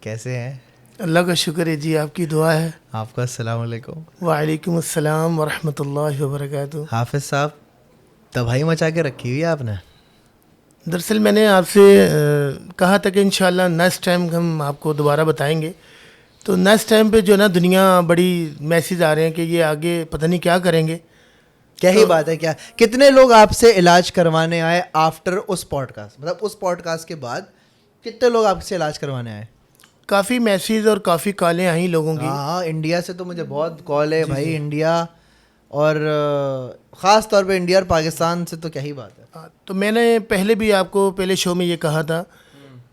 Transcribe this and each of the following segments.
कैसे हैं? अल्लाह का शुक्र है जी, आपकी दुआ है। आपका अस्सलाम वालेकुम। वालेकुम अस्सलाम वरहमतुल्लाहि वबरकातुहू। हाफिज़ साहब, तबाही मचा के रखी हुई है आपने। दरअसल मैंने आपसे कहा था कि इंशाल्लाह नेक्स्ट टाइम हम आपको दोबारा बताएंगे। तो नेक्स्ट टाइम पे जो है ना, दुनिया बड़ी मैसेज आ रहे हैं कि ये आगे पता नहीं क्या करेंगे। क्या ही बात है। क्या कितने लोग आपसे इलाज करवाने आए आफ्टर उस पॉडकास्ट, मतलब उस पॉडकास्ट के बाद कितने लोग आपसे इलाज करवाने आए? काफ़ी मैसेज और काफ़ी कॉलें आई लोगों की। हाँ, इंडिया से तो मुझे बहुत कॉल है जी भाई। जी। इंडिया और ख़ास तौर पे इंडिया और पाकिस्तान से तो क्या ही बात है। हाँ, तो मैंने पहले भी आपको पहले शो में ये कहा था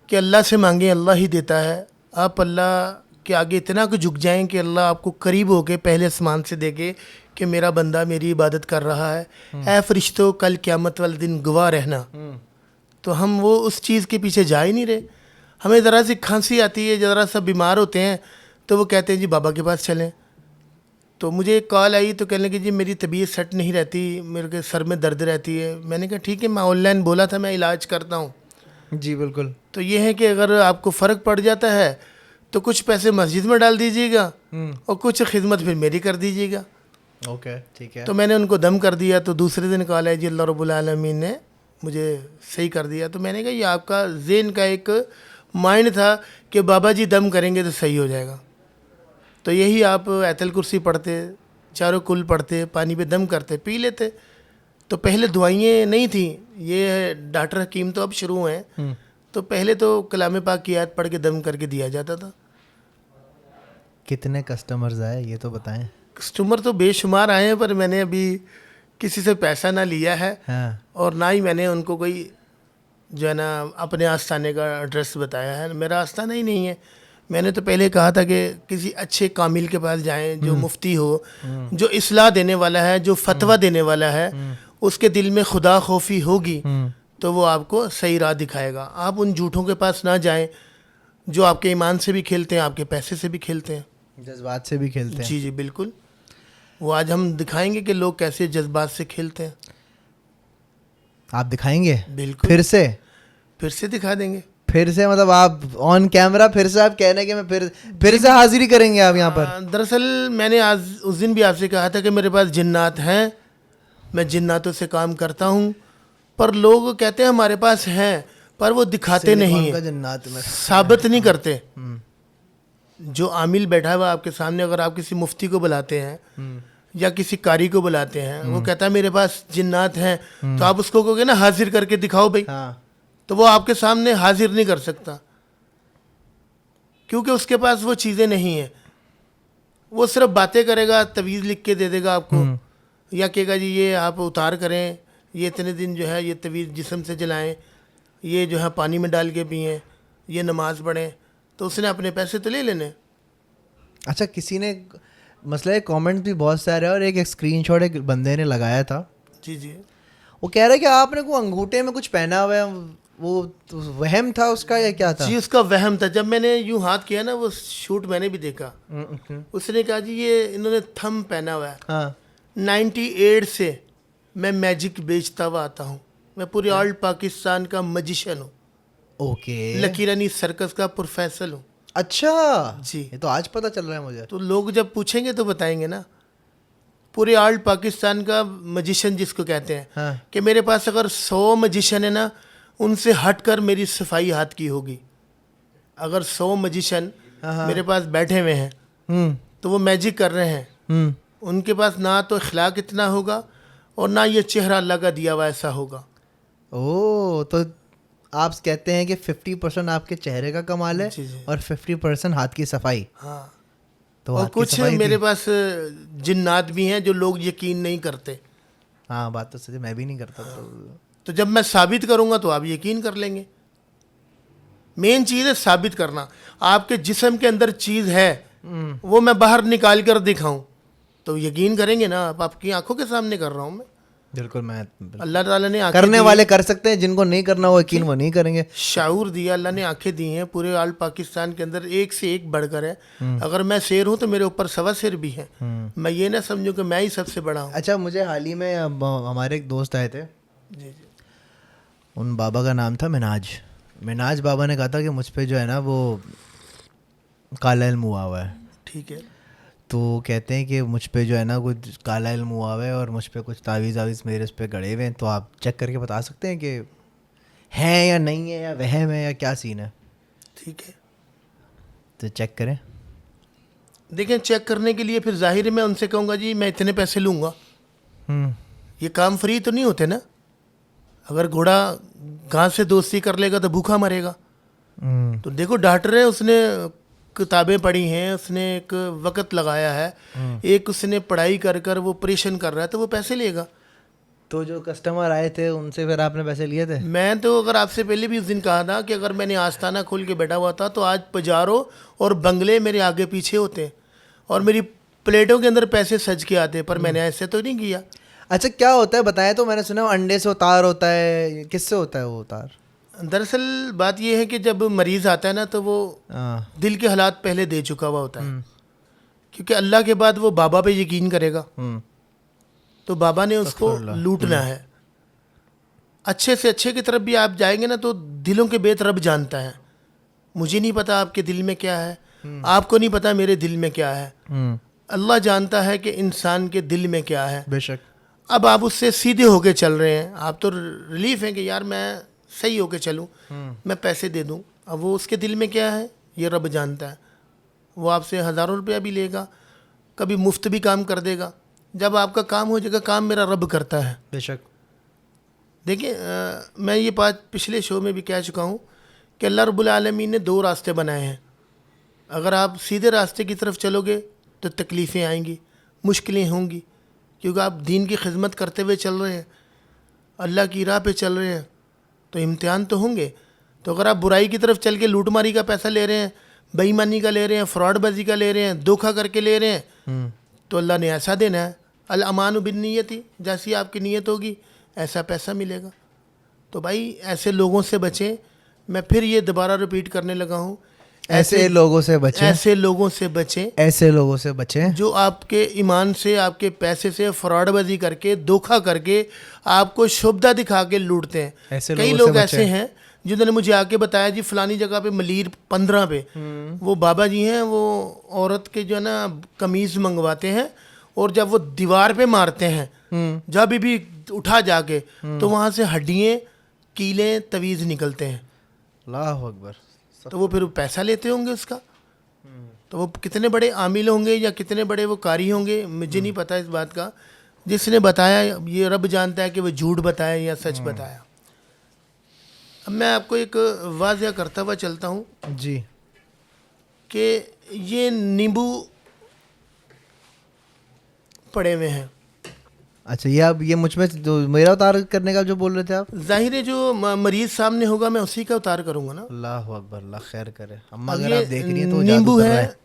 कि अल्लाह से मांगे, अल्लाह ही देता है। आप अल्लाह के आगे इतना को झुक जाएं कि अल्लाह आपको करीब होके पहले आसमान से देखे कि मेरा बंदा मेरी इबादत कर रहा है। ऐ फरिश्तों, कल क़यामत वाले दिन गवाह रहना। तो हम वो उस चीज़ के पीछे जा ही नहीं रहे। हमें ज़रा सी खांसी आती है, ज़रा सा बीमार होते हैं तो वो कहते हैं जी बाबा के पास चलें। तो मुझे एक कॉल आई तो कहने लगे जी मेरी तबीयत सेट नहीं रहती, मेरे के सर में दर्द रहती है। मैंने कहा ठीक है, मैं ऑनलाइन बोला था मैं इलाज करता हूँ। जी बिल्कुल। तो ये है कि अगर आपको फ़र्क पड़ जाता है तो कुछ पैसे मस्जिद में डाल दीजिएगा और कुछ खिदमत फिर मेरी कर दीजिएगा। ओके, ठीक है। तो मैंने उनको दम कर दिया। तो दूसरे दिन कॉल है जी अल्लाह रब्बुल आलमीन ने मुझे सही कर दिया। तो मैंने कहा ये आपका ज़हन का एक माइंड था कि बाबा जी दम करेंगे तो सही हो जाएगा। तो यही आप आयतल कुर्सी पढ़ते, चारों कुल पढ़ते, पानी पे दम करते, पी लेते। तो पहले दवाइयाँ नहीं थी, ये डॉक्टर हकीम तो अब शुरू हैं। तो पहले तो कलाम पाक की आयत पढ़ के दम करके दिया जाता था। कितने कस्टमर्स आए ये तो बताएं। कस्टमर तो बेशुमार आए हैं, पर मैंने अभी किसी से पैसा ना लिया है। हाँ। और ना ही मैंने उनको कोई जो है ना अपने आस्थाने का एड्रेस बताया है। मेरा आस्थाना ही नहीं है। मैंने तो पहले कहा था कि किसी अच्छे कामिल के पास जाएं, जो मुफ्ती हो, जो इस्लाह देने वाला है, जो फतवा देने वाला है, उसके दिल में खुदा खौफी होगी तो वो आपको सही राह दिखाएगा। आप उन झूठों के पास ना जाएं जो आपके ईमान से भी खेलते हैं, आपके पैसे से भी खेलते हैं, जज्बात से भी खेलते हैं। जी जी बिल्कुल। वो आज हम दिखाएंगे कि लोग कैसे जज्बात से खेलते हैं। आप दिखाएंगे? बिल्कुल, फिर से दिखा देंगे। फिर से मतलब आप ऑन कैमरा फिर से आप कहने के मैं फिर से हाजिरी करेंगे आप यहाँ पर? दरअसल मैंने आज उस दिन भी आपसे कहा था कि मेरे पास जिन्नात हैं, मैं जिन्नातों से काम करता हूँ। पर लोग कहते हैं हमारे पास हैं, पर वो दिखाते नहीं सिलिकॉन का है, जन्नत में साबित नहीं करते। जो आमिल बैठा हुआ आपके सामने, अगर आप किसी मुफ्ती को बुलाते हैं या किसी कारी को बुलाते हैं, वो कहता है मेरे पास जिन्नात हैं, तो आप उसको कहोगे ना हाजिर करके दिखाओ भाई। हाँ। तो वो आपके सामने हाजिर नहीं कर सकता, क्योंकि उसके पास वो चीज़ें नहीं हैं। वो सिर्फ बातें करेगा, तवीज़ लिख के दे देगा आपको, या कहेगा जी ये आप उतार करें, ये इतने दिन जो है ये तवीज़ जिस्म से जलाएं, ये जो है पानी में डाल के पिएँ, ये नमाज़ पढ़ें। तो उसने अपने पैसे तो ले लेने। अच्छा, किसी ने मसला है, कमेंट भी बहुत सारे और एक स्क्रीनशॉट एक बंदे ने लगाया था। जी जी। वो कह रहा है कि आपने को अंगूठे में कुछ पहना हुआ है, वो तो वहम था उसका या क्या था? जी उसका वहम था। जब मैंने यूं हाथ किया ना, वो शूट मैंने भी देखा, उसने कहा जी ये इन्होंने थंब पहना हुआ है। हाँ। 98 से मैं मैजिक बेचता हुआ आता हूँ। मैं पूरे ऑल पाकिस्तान का मजिशियन हूँ, ओके। लकीरानी सर्कस का प्रोफेसर हूँ। अच्छा जी। ये तो आज पता चल रहा है मुझे। तो लोग जब पूछेंगे तो बताएंगे ना, पूरे ऑल पाकिस्तान का मजिशियन जिसको कहते हैं। हाँ। कि मेरे पास अगर 100 मजिशियन है ना, उनसे हटकर मेरी सफाई हाथ की होगी। अगर 100 मजिशियन मेरे पास बैठे हुए हैं तो वो मैजिक कर रहे हैं, उनके पास ना तो इखलाक इतना होगा और ना ये चेहरा अल्लाह का दिया हुआ ऐसा होगा। ओ, तो आप कहते हैं कि 50% आपके चेहरे का कमाल है जी जी। और 50% हाथ की सफाई। हाँ। तो और हाथ की कुछ सफाई मेरे थी? पास जिन्नात भी हैं जो लोग यकीन नहीं करते। हाँ, बात तो सही, मैं भी नहीं करता। तो जब मैं साबित करूंगा तो आप यकीन कर लेंगे। मेन चीज़ है साबित करना। आपके जिस्म के अंदर चीज़ है, वो मैं बाहर निकाल कर दिखाऊं तो यकीन करेंगे ना आप। आपकी आंखों के सामने कर रहा हूं मैं। बिल्कुल। अल्लाह ताला ने आंखें करने दी वाले हैं, कर सकते हैं, जिनको नहीं करना वो यकीन वो नहीं करेंगे। शाऊर दिया अल्लाह ने, आंखें दी हैं। पूरे ऑल पाकिस्तान के अंदर एक से एक बढ़कर है। अगर मैं शेर हूं तो मेरे ऊपर 1.25 शेर भी हैं। मैं ये ना समझूं कि मैं ही सबसे बड़ा हूं। अच्छा, मुझे हाल ही में हमारे एक दोस्त आए थे, जी जी। उन बाबा का नाम था मिनाज बाबा ने कहा था कि मुझ पे जो है ना वो काला इल्म हुआ हुआ है, ठीक है। तो कहते हैं कि मुझ पे जो है ना कुछ काला इल्म हुआ हुआ है और मुझ पे कुछ तावीज़ आवीज़ मेरे उस पे गड़े हुए हैं, तो आप चेक करके बता सकते हैं कि है या नहीं है, या वहम है, या क्या सीन है? ठीक है, तो चेक करें। देखें, चेक करने के लिए फिर ज़ाहिर है मैं उनसे कहूँगा जी मैं इतने पैसे लूँगा। हम्म, ये काम फ्री तो नहीं होते ना। अगर घोड़ा घास से दोस्ती कर लेगा तो भूखा मरेगा। तो देखो डॉक्टर है, उसने किताबें पढ़ी हैं, उसने एक वक्त लगाया है, एक उसने पढ़ाई कर कर वो ऑपरेशन कर रहा है, तो वो पैसे लेगा। तो जो कस्टमर आए थे उनसे फिर आपने पैसे लिए थे? मैं तो अगर आपसे पहले भी उस दिन कहा था कि अगर मैंने आस्ताना खोल के बैठा हुआ था तो आज पजारों और बंगले मेरे आगे पीछे होते और मेरी प्लेटों के अंदर पैसे सज के आते, पर मैंने ऐसे तो नहीं किया। अच्छा, क्या होता है बताएं तो। मैंने सुना है अंडे से उतार होता है, किससे होता है वो उतार? दरअसल बात यह है कि जब मरीज़ आता है ना तो वो हाँ। दिल के हालात पहले दे चुका हुआ होता है, क्योंकि अल्लाह के बाद वो बाबा पे यकीन करेगा, तो बाबा ने उसको लूटना है। अच्छे से अच्छे की तरफ भी आप जाएंगे ना तो दिलों के बेत रब जानता है। मुझे नहीं पता आपके दिल में क्या है, आपको नहीं पता मेरे दिल में क्या है, अल्लाह जानता है कि इंसान के दिल में क्या है। बेशक। अब आप उससे सीधे होके चल रहे हैं, आप तो रिलीफ हैं कि यार मैं सही होके चलूं, मैं पैसे दे दूं। अब वो उसके दिल में क्या है ये रब जानता है। वो आपसे हज़ारों रुपया भी लेगा, कभी मुफ्त भी काम कर देगा। जब आपका काम हो जाएगा, काम मेरा रब करता है। बेशक। देखिए मैं ये बात पिछले शो में भी कह चुका हूँ कि अल्लाह रब्बुल आलमीन ने दो रास्ते बनाए हैं। अगर आप सीधे रास्ते की तरफ चलोगे तो तकलीफ़ें आएंगी, मुश्किलें होंगी, क्योंकि आप दीन की खिदमत करते हुए चल रहे हैं, अल्लाह की राह पे चल रहे हैं, तो इम्तिहान तो होंगे। तो अगर आप बुराई की तरफ चल के लूटमारी का पैसा ले रहे हैं, बेईमानी का ले रहे हैं, फ्रॉडबाजी का ले रहे हैं, धोखा करके ले रहे हैं, तो अल्लाह ने ऐसा देना है, अल अमानु बिन नियति, जैसी आपकी नीयत होगी ऐसा पैसा मिलेगा। तो भाई ऐसे लोगों से बचें। मैं फिर ये दोबारा रिपीट करने लगा हूँ, ऐसे लोगों से बचें, ऐसे लोगों से बचें, ऐसे लोगों से बचें जो आपके ईमान से, आपके पैसे से फ्रॉडबाजी करके, धोखा करके, आपको शुभदा दिखा के लूटते हैं। ऐसे कई लोगों लोग से ऐसे हैं जिन्होंने मुझे आके बताया जी फलानी जगह पे मलीर 15 पे वो बाबा जी हैं, वो औरत के जो है ना कमीज़ मंगवाते हैं, और जब वो दीवार पे मारते हैं जब भी उठा जाके तो वहाँ से हड्डियाँ, कीलें, तवीज़ निकलते हैं। अल्लाह अकबर। तो वो फिर पैसा लेते होंगे उसका। तो वो कितने बड़े आमिल होंगे या कितने बड़े वो कारी होंगे, मुझे नहीं पता इस बात का। जिसने बताया ये रब जानता है कि वो झूठ बताया या सच बताया। अब मैं आपको एक वाज़ह करता हुआ चलता हूँ जी। कि ये नींबू पड़े हुए हैं। अच्छा, ये अब ये मुझ में जो मेरा उतार करने का जो बोल रहे थे आप? जाहिर है जो मरीज़ सामने होगा मैं उसी का उतार करूँगा ना। अल्लाह अकबर, अल्लाह खैर करे। अम्मा अब अगर ये आप देख रही हैं तो नींबू जादू कर रहा है,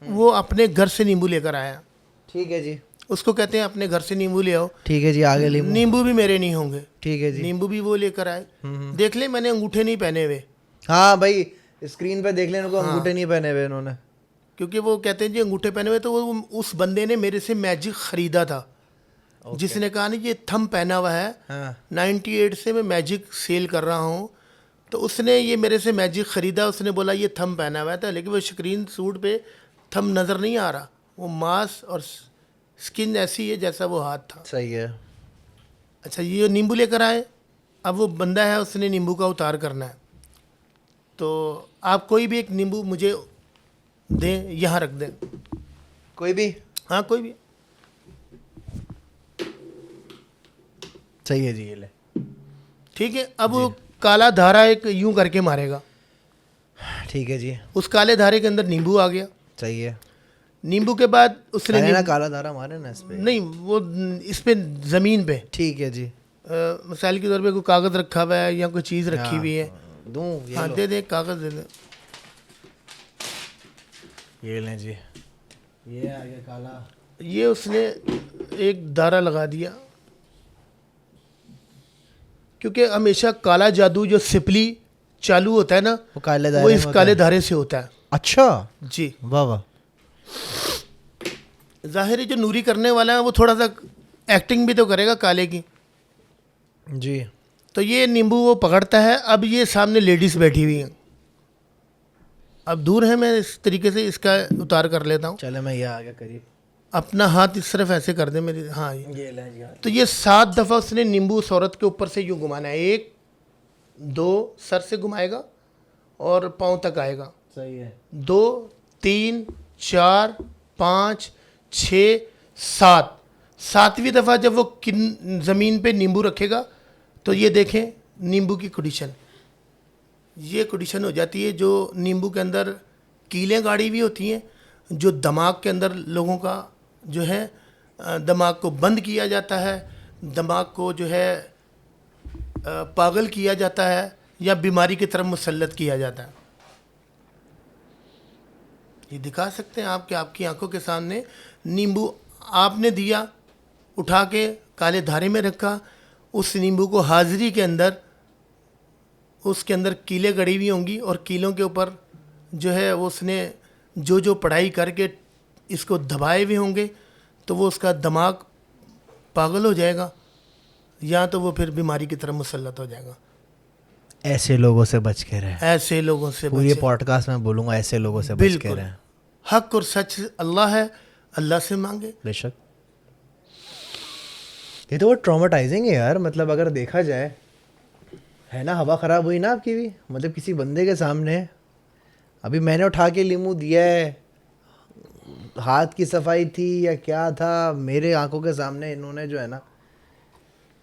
वो अपने घर से नींबू लेकर आया। ठीक है जी। उसको कहते हैं अपने घर से नींबू ले आओ। ठीक है जी, आगे नींबू। नींबू भी मेरे नहीं होंगे। ठीक है जी। नींबू भी वो लेकर आए। देख ले मैंने अंगूठे नहीं पहने हुए। हाँ भाई, स्क्रीन पे देख लेने को अंगूठे नहीं पहने हुए इन्होंने। क्योंकि वो कहते हैं जी अंगूठे पहने हुए, तो वो उस बंदे ने मेरे से मैजिक ख़रीदा था। जिसने कहा ना ये थंब पहना हुआ है, हाँ। 98 से मैं मैजिक सेल कर रहा हूँ, तो उसने ये मेरे से मैजिक ख़रीदा। उसने बोला ये थंब पहना हुआ था, लेकिन वो स्क्रीन सूट पे थंब नज़र नहीं आ रहा। वो मांस और स्किन ऐसी है जैसा वो हाथ था। सही है। अच्छा, ये नींबू लेकर आए। अब वो बंदा है, उसने नींबू का उतार करना है। तो आप कोई भी एक नींबू मुझे दें, यहाँ रख दें। कोई भी? हाँ कोई भी। सही है जी, ये ले। ठीक है। अब वो काला धारा एक यूं करके मारेगा। ठीक है जी। उस काले धारे के अंदर नींबू आ गया। सही है। नींबू के बाद उसने ना काला धारा मारे ना इस पे। नहीं, वो इस पे ज़मीन पे। ठीक है जी। मिसाल के तौर पे कोई कागज़ रखा हुआ है या कोई चीज़ रखी हुई है। दूँ? हाँ दे दे, कागज़ दे दे। ये लें जी। ये आ गया काला। ये उसने एक धारा लगा दिया, क्योंकि हमेशा काला जादू जो सिपली चालू होता है ना, वो काले धारे वो इस में काले होता है। धारे से होता है। अच्छा जी। वाह वाह। जाहिर है जो नूरी करने वाला है वो थोड़ा सा एक्टिंग भी तो करेगा काले की। जी। तो ये नींबू वो पकड़ता है। अब ये सामने लेडीज़ बैठी हुई हैं। अब दूर है, मैं इस तरीके से इसका उतार कर लेता हूँ। चले मैं ये आ गया करीब, अपना हाथ इस तरफ ऐसे कर दे मेरी, हाँ ये ले जी। तो ये 7 दफ़ा उसने नींबू उस औरत के ऊपर से यूँ घुमाना है। 1 2 सर से घुमाएगा और पाँव तक आएगा। सही है। 2 3 4 5 6 7, 7वीं दफ़ा जब वो ज़मीन पे नींबू रखेगा तो ये देखें नींबू की कंडीशन, ये कंडीशन हो जाती है। जो नींबू के अंदर कीलें गाड़ी हुई होती हैं, जो दिमाग के अंदर लोगों का जो है दिमाग को बंद किया जाता है, दिमाग को जो है पागल किया जाता है या बीमारी की तरफ मुसल्लत किया जाता है। ये दिखा सकते हैं आप कि आपकी आंखों के सामने नींबू आपने दिया, उठा के काले धारे में रखा, उस नींबू को हाजिरी के अंदर उसके अंदर कीलें गड़ी हुई होंगी और कीलों के ऊपर जो है वो उसने जो जो पढ़ाई करके इसको दबाए हुए होंगे, तो वो उसका दिमाग पागल हो जाएगा या तो वो फिर बीमारी की तरफ मुसल्लत हो जाएगा। ऐसे लोगों से बच के रहें, ऐसे लोगों से पूरी बचें। पॉडकास्ट में बोलूँगा ऐसे लोगों से बच के बिल्कुल, रहें। हक और सच अल्लाह है, अल्लाह से मांगे। बेशक। ये तो वो ट्रॉमेटाइजिंग है यार, मतलब अगर देखा जाए, है ना। हवा ख़राब हुई ना आपकी भी, मतलब किसी बंदे के सामने, अभी मैंने उठा के नींबू दिया है, हाथ की सफाई थी या क्या था, मेरे आंखों के सामने इन्होंने जो है ना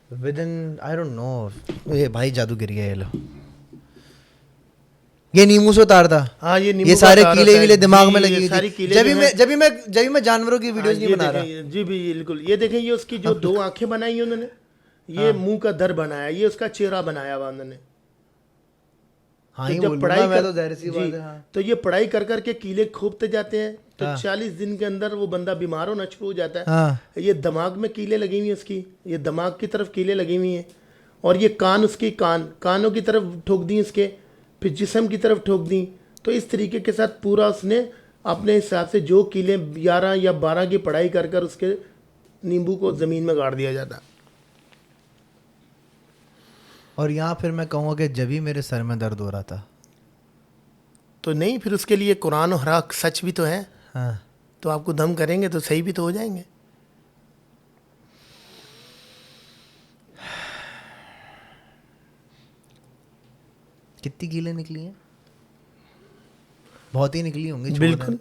with in I don't know, ये भाई जादू गिर गया। ये लो, ये नींबू से उतार था। हाँ, नींबू ये का सारे उतार कीले होता है। वीले दिमाग में जी, लगी ये हुई सारी थी। कीले जब जो भी मैं जानवरों की वीडियोस नहीं बना रहा। जी बिल्कुल, ये देखें, ये उसकी जो 2 आंखें बनाई हैं उन्होंने, ये मुंह का दर बनाया, ये उसका चेहरा बनाया हुआ उन्होंने। हाँ, तो ही जब बोलूंगा पढ़ाई मैं कर, तो ज़ाहिर सी बात जी, है। हाँ। तो ये पढ़ाई कर करके कीले खोपते जाते हैं, तो हाँ। 40 दिन के अंदर वो बंदा बीमार होना शुरू हो जाता है। हाँ। ये दिमाग में कीले लगी हुई हैं उसकी, ये दिमाग की तरफ कीले लगी हुई हैं, और ये कान उसकी कानों की तरफ ठोक दी इसके, फिर जिस्म की तरफ ठोक दी। तो इस तरीके के साथ पूरा उसने अपने हिसाब से जो कीले 11 या 12 की पढ़ाई कर कर उसके नींबू को ज़मीन में गाड़ दिया जाता। और यहाँ फिर मैं कहूँगा कि जब ही मेरे सर में दर्द हो रहा था, तो नहीं, फिर उसके लिए कुरान और हक सच भी तो है। हाँ, तो आपको दम करेंगे तो सही भी तो हो जाएंगे। कितनी कीलें निकली हैं? बहुत ही निकली होंगी। बिल्कुल।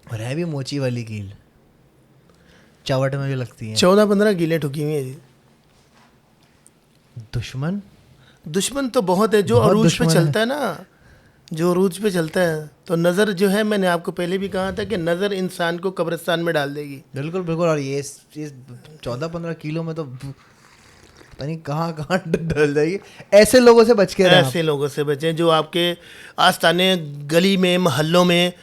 और है भी मोची वाली कील, चवट में भी लगती है। 14-15 कीले ठुकी हुई हैं जी। दुश्मन तो बहुत है, जो बहुत अरूज पे दुश्मन चलता है ना, जो अरूज पे चलता है, तो नज़र जो है, मैंने आपको पहले भी कहा था कि नज़र इंसान को कब्रिस्तान में डाल देगी। बिल्कुल बिल्कुल। और ये 14-15 किलो में तो पता नहीं कहाँ कहाँ डल जाएगी। ऐसे लोगों से बच के रहें। ऐसे लोगों से बचें जो आपके आस्थाने, गली में, मोहल्लों में।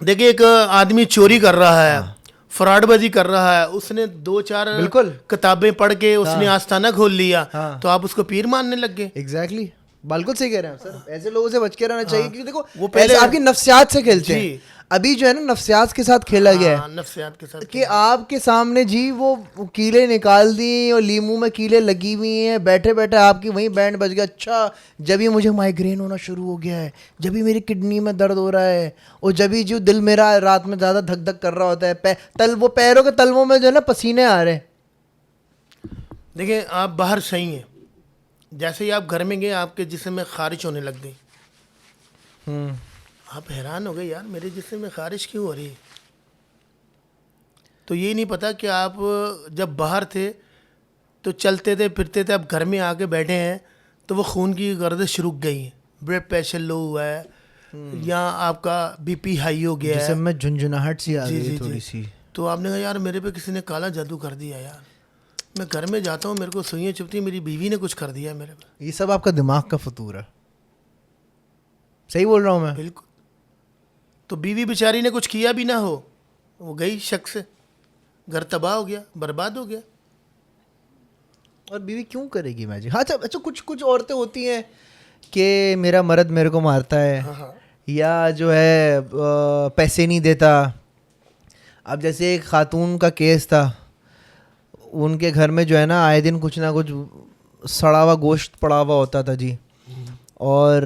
देखिए, एक आदमी चोरी कर रहा है, फ्रॉडबाजी कर रहा है, उसने 2-4 बिल्कुल किताबें पढ़ के उसने आस्थाना खोल लिया, तो आप उसको पीर मानने लग गए। एग्जैक्टली, बिल्कुल सही कह रहे हैं सर। ऐसे लोगों से बच के रहना चाहिए, क्योंकि देखो वो पहले पहले आपकी नफ्सियात से खेलते जी। हैं। अभी जो है ना नफ्सियात के साथ खेला गया है, नफ्सियात के साथ कि आपके सामने जी वो कीले निकाल दी और लीमू में कीले लगी हुई हैं, बैठे बैठे आपकी वहीं बैंड बज गया। अच्छा, जब ही मुझे माइग्रेन होना शुरू हो गया है, जब ही मेरी किडनी में दर्द हो रहा है, और जब ही जो दिल मेरा रात में ज़्यादा धक धक कर रहा होता है, वो पैरों के तलवों में जो है ना पसीने आ रहे हैं। देखिए, आप बाहर सही हैं, जैसे ही आप घर में गए आपके जिस्म में खारिश होने लग गई। आप हैरान हो गए, यार मेरे जिस्म में खारिश क्यों हो रही है? तो ये नहीं पता कि आप जब बाहर थे तो चलते थे फिरते थे, अब घर में आके बैठे हैं तो वो खून की गर्दिश रुक गई है, ब्लड प्रेशर लो हुआ है, या आपका बीपी हाई हो गया है, जिसम में झुंझुनाहट सी आ जी, गई जी, थोड़ी जी। सी। तो आपने कहा, यार मेरे पे किसी ने काला जादू कर दिया यार, मैं घर में जाता हूँ, मेरे को सुइयाँ चुभती, मेरी बीवी ने कुछ कर दिया है मेरे पे। ये सब आपका दिमाग का फतूर है। सही बोल रहा हूँ मैं? बिल्कुल। तो बीवी बेचारी ने कुछ किया भी ना हो, वो गई शक से, घर तबाह हो गया, बर्बाद हो गया। और बीवी क्यों करेगी मैजिक? हाँ, अच्छा कुछ औरतें होती हैं कि मेरा मर्द मेरे को मारता है, हाँ। या जो है पैसे नहीं देता। अब जैसे एक खातून का केस था, उनके घर में जो है ना आए दिन कुछ ना कुछ सड़ा हुआ गोश्त पड़ा हुआ होता था जी। और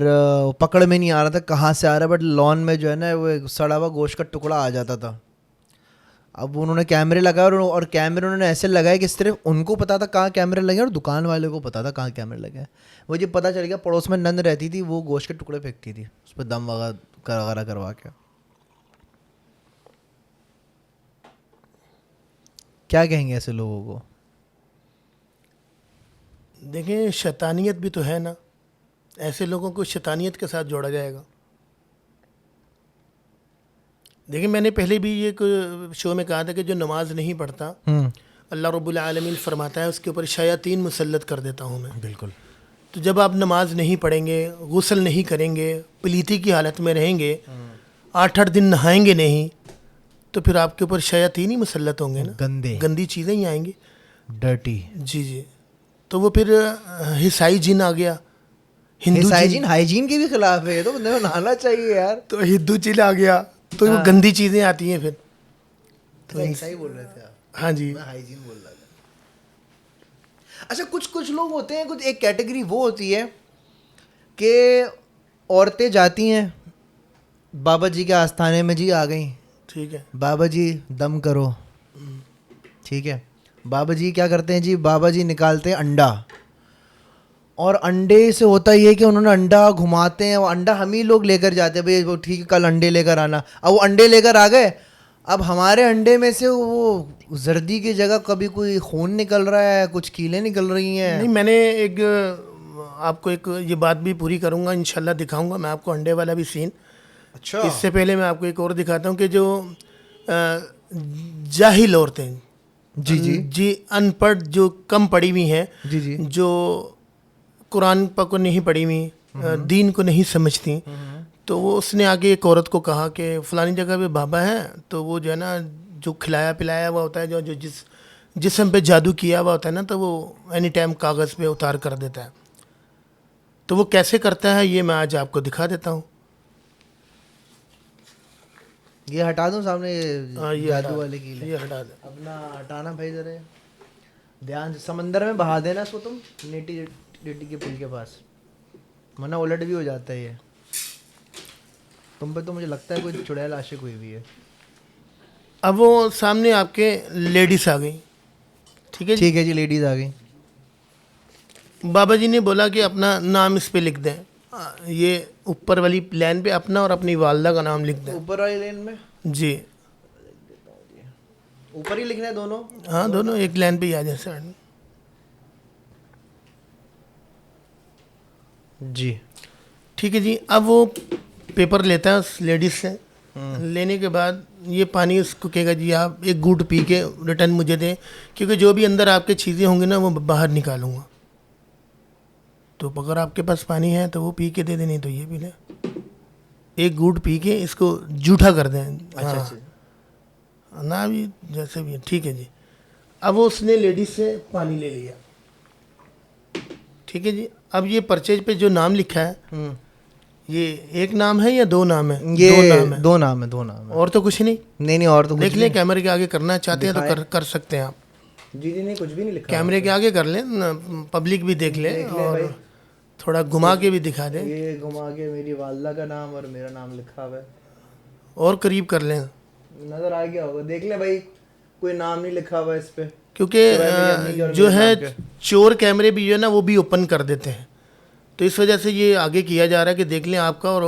पकड़ में नहीं आ रहा था कहाँ से आ रहा है, बट लॉन में जो है ना वो एक सड़ा हुआ गोश्त का टुकड़ा आ जाता था। अब उन्होंने कैमरे लगाए और कैमरे उन्होंने ऐसे लगाए कि सिर्फ उनको पता था कहाँ कैमरे लगे और दुकान वाले को पता था कहाँ कैमरे लगे। मुझे पता चल गया, पड़ोस में नंद रहती थी, वो गोश्त के टुकड़े फेंकती थी उस पर दम वगैरह करवा के। क्या कहेंगे ऐसे लोगों को? देखें, शैतानियत भी तो है ना, ऐसे लोगों को शैतानियत के साथ जोड़ा जाएगा। देखिए, मैंने पहले भी ये शो में कहा था कि जो नमाज नहीं पढ़ता, अल्लाह रब्बुल आलमीन फरमाता है उसके ऊपर शयातीन मुसल्लत कर देता हूँ मैं। बिल्कुल। तो जब आप नमाज नहीं पढ़ेंगे, गुस्ल नहीं करेंगे, पलीती की हालत में रहेंगे, 8-8 दिन नहाएंगे नहीं, तो फिर आपके ऊपर शयातीन ही मुसल्लत होंगे ना, गंदी चीज़ें ही आएंगी, डर्टी। जी जी। तो वो फिर हिसाई जिन आ गया, हिंदू जिन, हाइजीन के भी खिलाफ है, तो बंदे को नहाना चाहिए यार। तो हिंदू जिन आ गया, तो वो गंदी चीज़ें आती हैं फिर। तो ऐसा ही बोल रहे थे आप? हाँ जी, मैं हाइजीन बोल रहा था। अच्छा, कुछ लोग होते हैं, कुछ एक कैटेगरी वो होती है कि औरतें जाती हैं बाबा जी के आस्थाने में, जी आ गई, ठीक है, बाबा जी दम करो, ठीक है। बाबा जी क्या करते हैं जी, बाबा जी निकालते हैं अंडा, और अंडे से होता ये है कि उन्होंने अंडा घुमाते हैं, वो अंडा हम ही लोग लेकर जाते हैं, भाई वो ठीक है कल अंडे लेकर आना। अब वो अंडे लेकर आ गए, अब हमारे अंडे में से वो जर्दी की जगह कभी कोई खून निकल रहा है, कुछ कीलें निकल रही हैं। नहीं, मैंने आपको एक ये बात भी पूरी करूँगा, इंशाल्लाह दिखाऊंगा मैं आपको अंडे वाला भी सीन। अच्छा। इससे पहले मैं आपको एक और दिखाता हूँ कि जो जाहिल औरतें, जी अनपढ़, जो कम पढ़ी हुई हैं, जी जो कुरान पाक को नहीं पढ़ी हुई, दीन को नहीं समझती, तो वो उसने आगे एक औरत को कहा कि फ़लानी जगह पे बाबा है, तो वो जो है ना, जो खिलाया पिलाया हुआ होता है, जो जिस्म पे जादू किया हुआ होता है ना, तो वो एनी टाइम कागज़ पे उतार कर देता है। तो वो कैसे करता है ये मैं आज आपको दिखा देता हूँ। ये हटा दूं सामने, ये जादू वाले की ये हटा दे। अपना हटाना भाई, जरा ध्यान से समंदर में बहा देना इसको तुम, नेटी के पुल के पास, वरना उलट भी हो जाता है ये। तुम पे तो मुझे लगता है कोई चुड़ैल आशिक हुई भी है। अब वो सामने आपके लेडीज आ गई, ठीक है जी? ठीक है जी, लेडीज आ गई। बाबा जी ने बोला कि अपना नाम इस पे लिख दें, ये ऊपर वाली लाइन पे अपना और अपनी वालदा का नाम लिख दें। ऊपर वाली लाइन में? जी, ऊपर ही लिखना है दोनों? हाँ, दोनों एक लाइन पे ही आ जाए सर। जी, ठीक है जी। अब वो पेपर लेता है उस लेडीज से, लेने के बाद ये पानी उसको कहेगा जी आप एक घूंट पी के रिटर्न मुझे दें, क्योंकि जो भी अंदर आपके चीज़ें होंगी ना वो बाहर निकालूंगा। तो अगर आपके पास पानी है तो वो पी के दे दें, नहीं तो ये पी लें। एक घूंट पी के इसको जूठा कर दें। अच्छा ना, भी जैसे भी है, ठीक है जी। अब वो उसने लेडीज से पानी ले लिया, ठीक है जी। अब ये परचेज पे जो नाम लिखा है, ये एक नाम है या दो नाम है? ये दो नाम है। और तो कुछ नहीं? नहीं, और तो देख लें, कैमरे के आगे करना चाहते हैं तो कर सकते हैं आप। जी, नहीं, कुछ भी नहीं लिखा। कैमरे के आगे कर लें, पब्लिक भी देख ले और थोड़ा घुमा के भी दिखा दें। ये घुमा के मेरी वालदा का नाम और मेरा नाम लिखा हुआ है, और करीब कर लें, नजर आ गया होगा। देख ले भाई, कोई नाम नहीं लिखा हुआ इस पे, क्योंकि जो है चोर कैमरे भी जो है ना वो भी ओपन कर देते हैं, तो इस वजह से ये आगे किया जा रहा है कि देख लें आपका और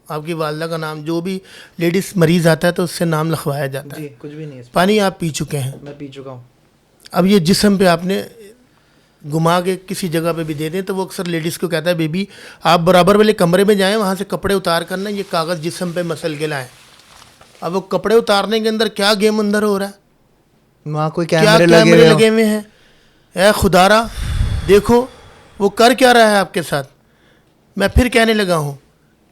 आपकी वालदा का नाम। जो भी लेडीज़ मरीज आता है तो उससे नाम लिखवाया जाता है। कुछ भी नहीं है। पानी आप पी चुके हैं? मैं पी चुका हूँ। अब ये जिस्म पे आपने घुमा के किसी जगह पे भी दे दें तो वो अक्सर लेडीज़ को कहता है बेबी आप बराबर वाले कमरे में जाएं, वहाँ से कपड़े उतार करना, ये कागज़ जिस्म पे मसल के लाएँ। अब वो कपड़े उतारने के अंदर क्या गेम अंदर हो रहा है, वहाँ कोई कैमरे लगे हुए हैं। ऐ खुदारा देखो वो कर क्या रहा है आपके साथ। मैं फिर कहने लगा हूँ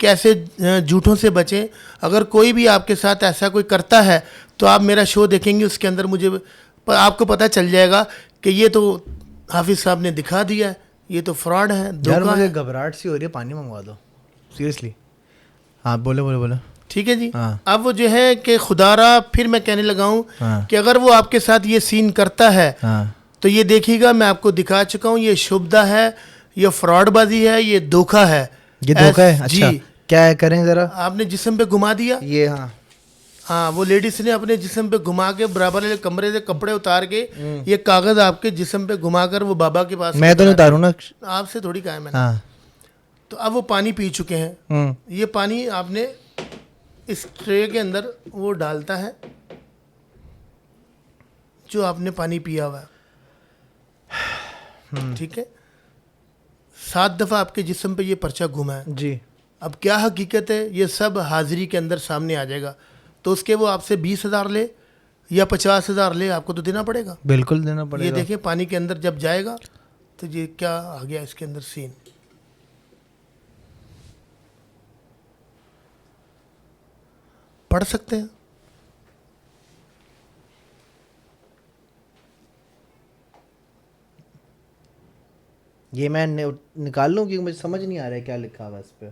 कैसे झूठों से बचें। अगर कोई भी आपके साथ ऐसा कोई करता है तो आप मेरा शो देखेंगे, उसके अंदर मुझे आपको पता चल जाएगा कि ये तो हाफिज़ साहब ने दिखा दिया है, ये तो फ्रॉड है, यार मुझे घबराहट सी हो रही है, पानी मंगवा दो सीरियसली। हाँ बोलो। ठीक है जी। हाँ। अब वो जो है कि खुदारा फिर मैं कहने लगा हूँ कि अगर वो आपके साथ ये सीन करता है तो ये देखिएगा, मैं आपको दिखा चुका हूँ, ये शुभदा है, ये फ्रॉडबाजी है, ये धोखा है। ये धोखा है? जी। अच्छा क्या है, करें जरा आपने जिस्म पे घुमा दिया, ये। हाँ हाँ, वो लेडीज ने अपने जिस्म पे घुमा के बराबर वाले कमरे से कपड़े उतार के हम्म। ये कागज आपके जिस्म पे घुमा कर वो बाबा के पास मैं तो नहीं लेकर आते उतारूँ ना। हैं। आपसे थोड़ी कहा है मैंने। हाँ। तो अब वो पानी पी चुके हैं, ये पानी आपने इस ट्रे के अंदर वो डालता है जो आपने पानी पिया हुआ है, ठीक है। 7 दफ़ा आपके जिस्म पे ये पर्चा घुमा है। जी। अब क्या हकीकत है, ये सब हाजिरी के अंदर सामने आ जाएगा। तो उसके वो आपसे 20,000 ले या 50,000 ले, आपको तो देना पड़ेगा। बिल्कुल देना ये पड़ेगा। देखिए पानी के अंदर जब जाएगा तो ये क्या आ गया इसके अंदर सीन। पढ़ सकते हैं? ये मैं निकाल लूँ क्योंकि मुझे समझ नहीं आ रहा है क्या लिखा हुआ इस पे।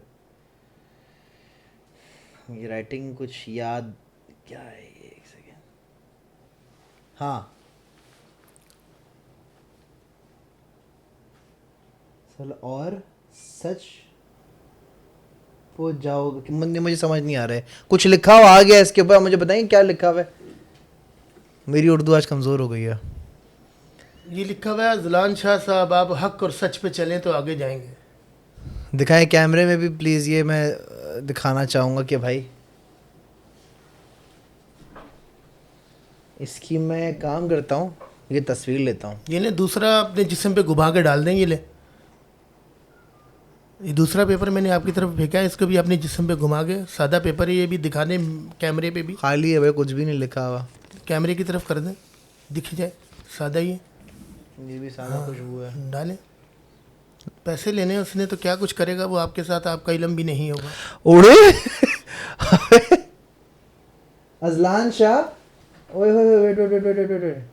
ये राइटिंग कुछ याद, क्या है ये, एक सेकेंड। हाँ सल और सच हो जाओगे, मुझे समझ नहीं आ रहा है। कुछ लिखा हुआ आ गया इसके ऊपर, मुझे बताएंगे क्या लिखा हुआ है। मेरी उर्दू आज कमज़ोर हो गई है। ये लिखा हुआ है, ज़लान शाह साहब आप हक और सच पे चलें तो आगे जाएंगे। दिखाएं कैमरे में भी प्लीज़, ये मैं दिखाना चाहूँगा कि भाई इसकी मैं काम करता हूँ, ये तस्वीर लेता हूँ। ये ने दूसरा अपने जिस्म पे घुमा के डाल दें। ये ले, ये दूसरा पेपर मैंने आपकी तरफ फेंका है, इसको भी अपने जिस्म पे घुमा के, सादा पेपर है ये भी, दिखा दें कैमरे पे भी। खाली है भाई, कुछ भी नहीं लिखा हुआ। कैमरे की तरफ कर दें, दिख जाए सादा ही है। ये भी सादा खुशबू है। डालें, पैसे लेने उसने तो क्या कुछ करेगा वो आपके साथ, आपका इल्म भी नहीं होगा। उड़े अजलान शाह, ओए होए, wait wait wait wait wait.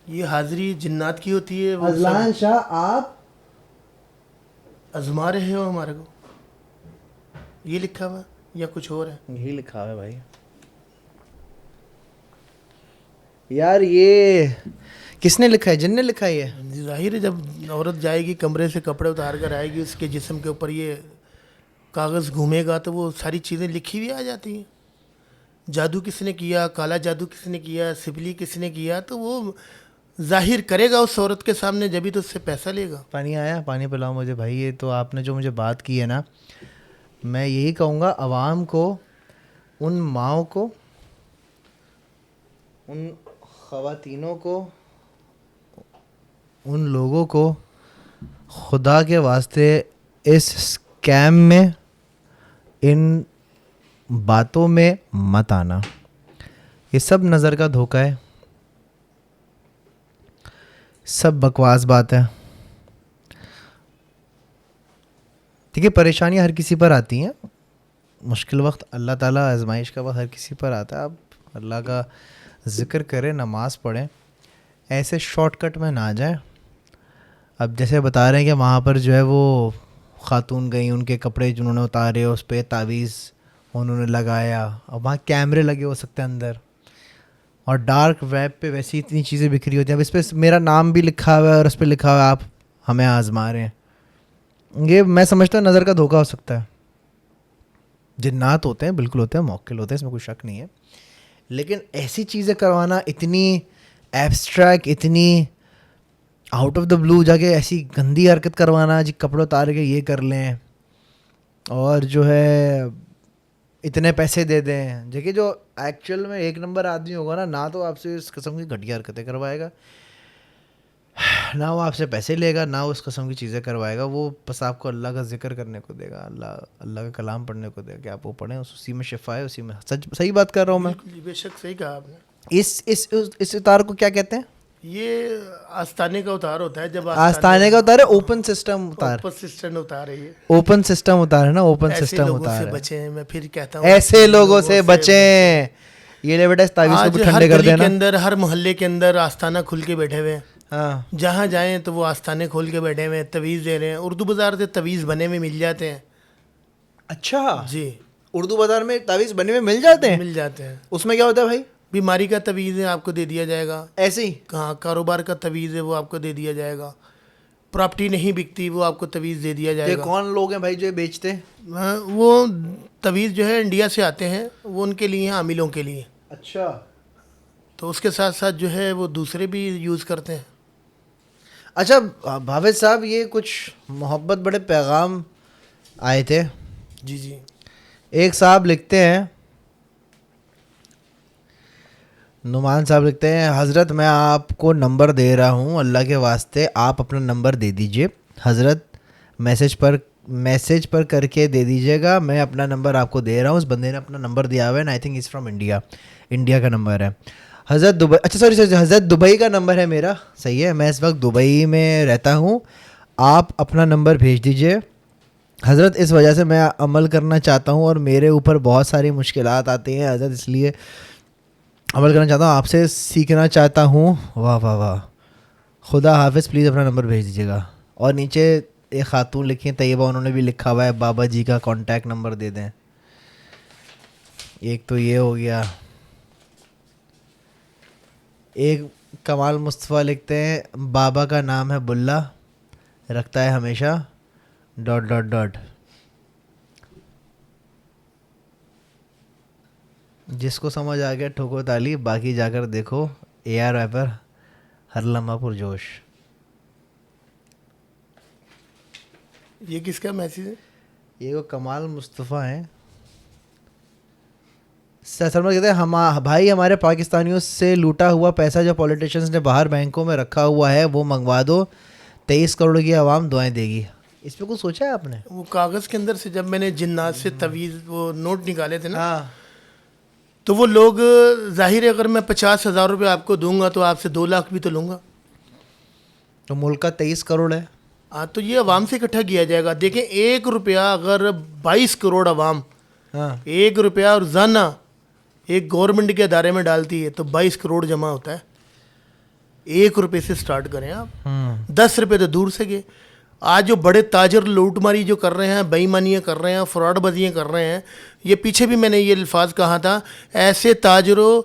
ये हाजिरी जिन्नात की होती है। वो अजलान सब शाह आप आजमा रहे हो हमारे को, ये लिखा हुआ या कुछ और है? यही लिखा है भाई। यार ये किसने लिखा है? जिन ने लिखा है ये? जाहिर है जब औरत जाएगी कमरे से कपड़े उतार कर आएगी, उसके जिस्म के ऊपर ये कागज़ घूमेगा तो वो सारी चीज़ें लिखी हुई आ जाती हैं। जादू किसने किया, काला जादू किसने किया, सिपली किसने किया, तो वो जाहिर करेगा उस औरत के सामने, जब भी तो उससे पैसा लेगा। पानी आया, पानी पिलाओ मुझे भाई। ये तो आपने जो मुझे बात की है ना, मैं यही कहूँगा अवाम को, उन माओं को, उन ख़वातीनों को, उन लोगों को खुदा के वास्ते इस स्कैम में, इन बातों में मत आना। ये सब नज़र का धोखा है, सब बकवास बात है। ठीक है, परेशानियाँ हर किसी पर आती हैं, मुश्किल वक्त अल्लाह ताला, आजमाइश का वक्त हर किसी पर आता है। आप अल्लाह का ज़िक्र करें, नमाज़ पढ़ें, ऐसे शॉर्टकट में ना जाएं। अब जैसे बता रहे हैं कि वहाँ पर जो है वो ख़ातून गई, उनके कपड़े जिन्होंने उतारे उस पर तावीज़ उन्होंने लगाया, और वहाँ कैमरे लगे हो सकते हैं अंदर, और डार्क वेब पे वैसी इतनी चीज़ें बिखरी होती हैं। अब इस पर मेरा नाम भी लिखा हुआ है और उस पर लिखा हुआ है आप हमें आजमा रहे हैं। ये मैं समझता हूँ नज़र का धोखा हो सकता है। जिन्नात होते हैं, बिल्कुल होते हैं, मौक्किल होते हैं, इसमें कोई शक नहीं है। लेकिन ऐसी चीज़ें करवाना, इतनी एब्स्ट्रैक्ट, इतनी आउट ऑफ द ब्लू जाके ऐसी गंदी हरकत करवाना, जी कपड़े उतार के ये कर लें और जो है इतने पैसे दे दें। देखिए जो एक्चुअल में एक नंबर आदमी होगा ना तो आपसे इस किस्म की घटिया हरकतें करवाएगा, ना वो आपसे पैसे लेगा, ना उस किस्म की चीज़ें करवाएगा। वो बस आपको अल्लाह का जिक्र करने को देगा, अल्लाह का कलाम पढ़ने को देगा कि आप वो पढ़ें, उसी में शिफा है, उसी में सच। सही बात कर रहा हूँ मैं? बिल्कुल, बेशक सही कहा आपने। इस उतार को क्या कहते हैं? ये आस्ताने का उतार होता है। जब आस्ताने का उतार है, ओपन सिस्टम उतार। ओपन सिस्टम उतार है ये। ओपन सिस्टम उतार है ना, ओपन ऐसे सिस्टम लोगों उतार से है। बचें, मैं फिर कहता हूँ ऐसे लोगों से बचें। ये ले बेटा, इस तावीज़ को आज भी हर ठंडे कर गली के देना। अंदर, हर मोहल्ले के अंदर आस्ताना खुल के बैठे हुए हैं। हाँ, जहाँ जाएं तो वो आस्ताने खोल के बैठे हुए हैं, तवीज़ दे रहे हैं। उर्दू बाज़ार से तवीज़ बने हुए मिल जाते हैं। अच्छा जी, उर्दू बाजार में तावीज़ बने हुए मिल जाते हैं? मिल जाते हैं। उसमें क्या होता है भाई? बीमारी का तवीज़ है, आपको दे दिया जाएगा। ऐसे ही? कहाँ कारोबार का तवीज़ है, वो आपको दे दिया जाएगा। प्रॉपर्टी नहीं बिकती, वो आपको तवीज़ दे दिया ये जाएगा। कौन लोग हैं भाई जो ये बेचते हैं? हाँ, वो तवीज़ जो है इंडिया से आते हैं, वो उनके लिए हैं, आमिलों के लिए। अच्छा, तो उसके साथ साथ जो है वो दूसरे भी यूज़ करते हैं। अच्छा भावेश साहब, ये कुछ मोहब्बत बड़े पैगाम आए थे। जी जी। एक साहब लिखते हैं, नुमान साहब लिखते हैं, हज़रत मैं आपको नंबर दे रहा हूँ, अल्लाह के वास्ते आप अपना नंबर दे दीजिए हज़रत, मैसेज पर करके दे दीजिएगा, मैं अपना नंबर आपको दे रहा हूँ। उस बंदे ने अपना नंबर दिया हुआ है, I think is from India, India का नंबर है। हज़रत दुबई, अच्छा सॉरी हज़रत दुबई का नंबर है मेरा, सही है, मैं इस वक्त दुबई में रहता हूँ, आप अपना नंबर भेज दीजिए हज़रत, इस वजह से मैं अमल करना चाहता हूँ और मेरे ऊपर बहुत सारी मुश्किलात आती हैं हज़रत, इसलिए अमल करना चाहता हूँ, आपसे सीखना चाहता हूँ। वाह वाह वाह, खुदा हाफिज़, प्लीज़ अपना नंबर भेज दीजिएगा। और नीचे एक खातून लिखी हैं तैयबा, उन्होंने भी लिखा हुआ है बाबा जी का कांटेक्ट नंबर दे दें। एक तो ये हो गया। एक कमाल मुस्तफ़ा लिखते हैं, बाबा का नाम है बुल्ला, रखता है हमेशा ... जिसको समझ आ गया ठोको ताली, बाकी जाकर देखो AR रैपर, हर लम्हा पुरजोश। ये किसका मैसेज है? ये वो कमाल मुस्तफ़ा हैं। सलमान कहते हैं, हम भाई हमारे पाकिस्तानियों से लूटा हुआ पैसा जो पॉलिटिशियंस ने बाहर बैंकों में रखा हुआ है वो मंगवा दो, 23 करोड़ की आवाम दुआएं देगी। इस पे कुछ सोचा है आपने? वो कागज़ के अंदर से जब मैंने जिन्नात से तवीज़ वो नोट निकाले थे ना, हाँ, तो वो लोग, जाहिर है अगर मैं 50,000 रुपये आपको दूंगा तो आपसे 2 लाख भी तो लूँगा। तो मुल्क का 23 करोड़ है। हाँ, तो ये अवाम से इकट्ठा किया जाएगा। देखें, 1 रुपया अगर 22 करोड़ अवाम हाँ 1 रुपया रोज़ाना एक गवर्नमेंट के अदारे में डालती है तो 22 करोड़ जमा होता है। 1 रुपये से स्टार्ट करें आप, 10 रुपये तो दूर से गए। आज जो बड़े ताजर लूटमारी जो कर रहे हैं, बेईमानियाँ कर रहे हैं, फ्रॉडबाजियाँ कर रहे हैं, ये पीछे भी मैंने ये अल्फाज कहा था, ऐसे ताजरों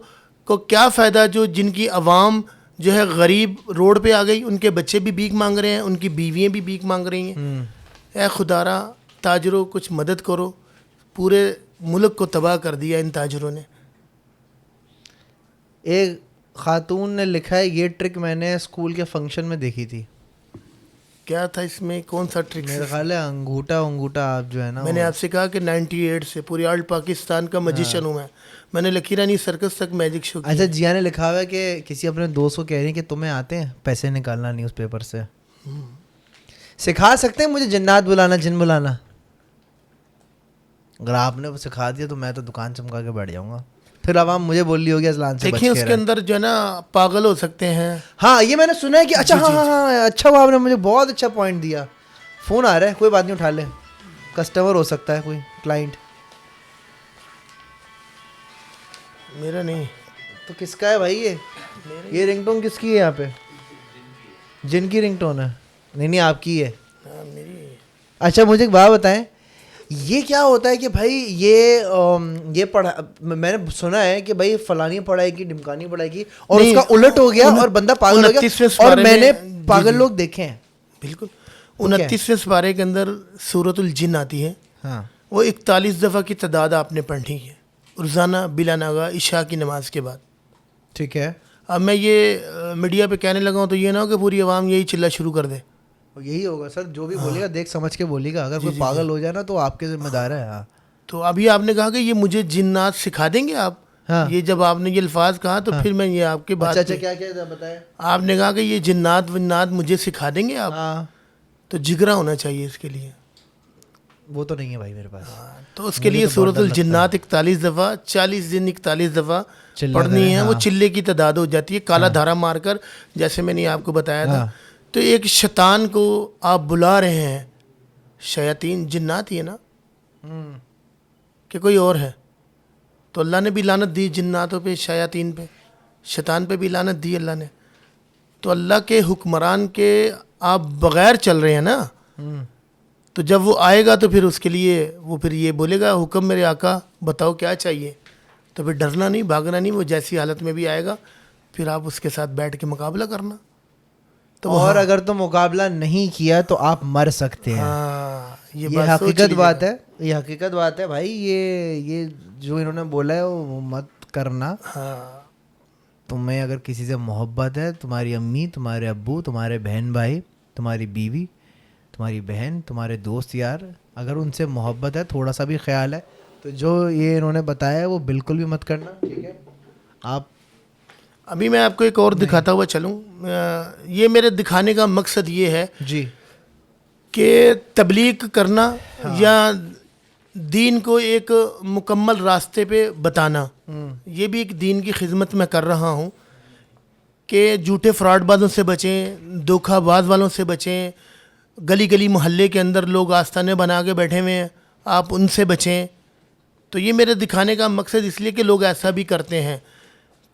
को क्या फ़ायदा जो जिनकी अवाम जो है गरीब रोड पे आ गई, उनके बच्चे भी भीख मांग रहे हैं, उनकी बीवियाँ भी भीख मांग रही हैं। ए खुदारा, ताजरों कुछ मदद करो, पूरे मुल्क को तबाह कर दिया इन ताजरों ने। एक खातून ने लिखा है, ये ट्रिक मैंने स्कूल के फंक्शन में देखी थी। क्या था इसमें, कौन सा ट्रिक? मेरा ख्याल है अंगूठा आप जो है ना, मैंने आपसे कहा कि 98 से पूरी ऑल पाकिस्तान का मजिशियन हूँ मैं। मैंने लकीरानी सर्कस तक मैजिक शो किया। अच्छा, जिया ने लिखा हुआ है कि किसी अपने दोस्त को कह रही है कि तुम्हें आते हैं पैसे निकालना न्यूज़पेपर से, सिखा सकते हैं मुझे जिन्नात बुलाना, जिन बुलाना? अगर आपने वो सिखा दिया तो मैं तो दुकान चमका के बैठ जाऊंगा, फिर अब आप मुझे बोल रही होगी असलान से बच देखिए के उसके रहे। अंदर जो है ना पागल हो सकते हैं। हाँ, ये मैंने सुना है कि अच्छा, हाँ हाँ हाँ, अच्छा हुआ आपने मुझे बहुत अच्छा पॉइंट दिया। फ़ोन आ रहा है, कोई बात नहीं, उठा ले, कस्टमर हो सकता है, कोई क्लाइंट। मेरा नहीं तो किसका है भाई ये रिंगटोन किसकी है यहाँ पे? जिन की रिंगटोन है? नहीं आपकी है। हाँ, मेरी। अच्छा मुझे एक बात बताएं, ये क्या होता है कि भाई ये पढ़ा, मैंने सुना है कि भाई फलानी पढ़ाई की, ढिमकानी पढ़ाई की, और नहीं, उसका उलट हो गया और बंदा पागल हो गया, 29वें और पारे मैंने में- पागल जी। लोग देखे हैं। बिल्कुल 29वें पारे के अंदर सूरतुल जिन आती है, हाँ, वो 41 दफ़ा की तादाद आपने पढ़नी है रोज़ाना बिला नागा इशा की नमाज के बाद। ठीक है। अब मैं ये मीडिया पे कहने लगा हूँ तो ये ना हो कि पूरी आवाम यही चिल्ला शुरू कर दे। यही होगा सर, जो भी बोलेगा देख समझ के बोलेगा, अगर कोई पागल हो जाए ना तो आपके जिम्मेदार है। हाँ तो अभी आपने कहा कि ये मुझे जिन्नात सिखा देंगे आप। हाँ। ये जब आपने ये अल्फाज कहा तो फिर मैं ये आपके बात अच्छा पे- क्या क्या बताए आपने कहा कि ये जिन्नात विन्नात मुझे सिखा देंगे आप। हाँ, तो जिगरा होना चाहिए इसके लिए। वो तो नहीं है भाई मेरे पास। तो उसके लिए सूरतुल जिन्नात 41 दफ़ा 40 दिन 41 दफ़ा चिल्ला पढ़नी करें, है। वो हाँ। चिल्ले की तादाद हो जाती है, काला धारा मारकर, जैसे मैंने आपको बताया था। हाँ। तो एक शैतान को आप बुला रहे हैं, शयातीन जिन्नात ही है ना कि कोई और है? तो अल्लाह ने भी लानत दी जिन्नातों पे, शयातीन पे, शैतान पे भी लानत दी अल्लाह ने। तो अल्लाह के हुक्मरान के आप बग़ैर चल रहे हैं ना, तो जब वो आएगा तो फिर उसके लिए वो फिर ये बोलेगा, हुक्म मेरे आका बताओ क्या चाहिए। तो फिर डरना नहीं, भागना नहीं, वो जैसी हालत में भी आएगा फिर आप उसके साथ बैठ के मुकाबला करना। और अगर तो मुकाबला नहीं किया तो आप मर सकते हैं। हाँ, ये बात सोच हकीकत लीजिएगा। बात है, ये हकीकत बात है भाई। ये जो इन्होंने बोला है वो मत करना। हाँ, तुम्हें अगर किसी से मोहब्बत है, तुम्हारी अम्मी, तुम्हारे अब्बू, तुम्हारे बहन भाई, तुम्हारी बीवी, तुम्हारी बहन, तुम्हारे दोस्त यार, अगर उनसे मोहब्बत है, थोड़ा सा भी ख्याल है, तो जो ये इन्होंने बताया है वो बिल्कुल भी मत करना, ठीक है? आप अभी मैं आपको एक और दिखाता हुआ चलूँ। ये मेरे दिखाने का मकसद ये है जी कि तबलीग करना या दीन को एक मुकम्मल रास्ते पे बताना, ये भी एक दीन की खिदमत में कर रहा हूँ कि झूठे फ्रॉडबाजों से बचें, धोखाबाज वालों से बचें। गली गली मोहल्ले के अंदर लोग आस्थाने बना के बैठे हुए हैं, आप उनसे बचें। तो ये मेरे दिखाने का मकसद इसलिए कि लोग ऐसा भी करते हैं।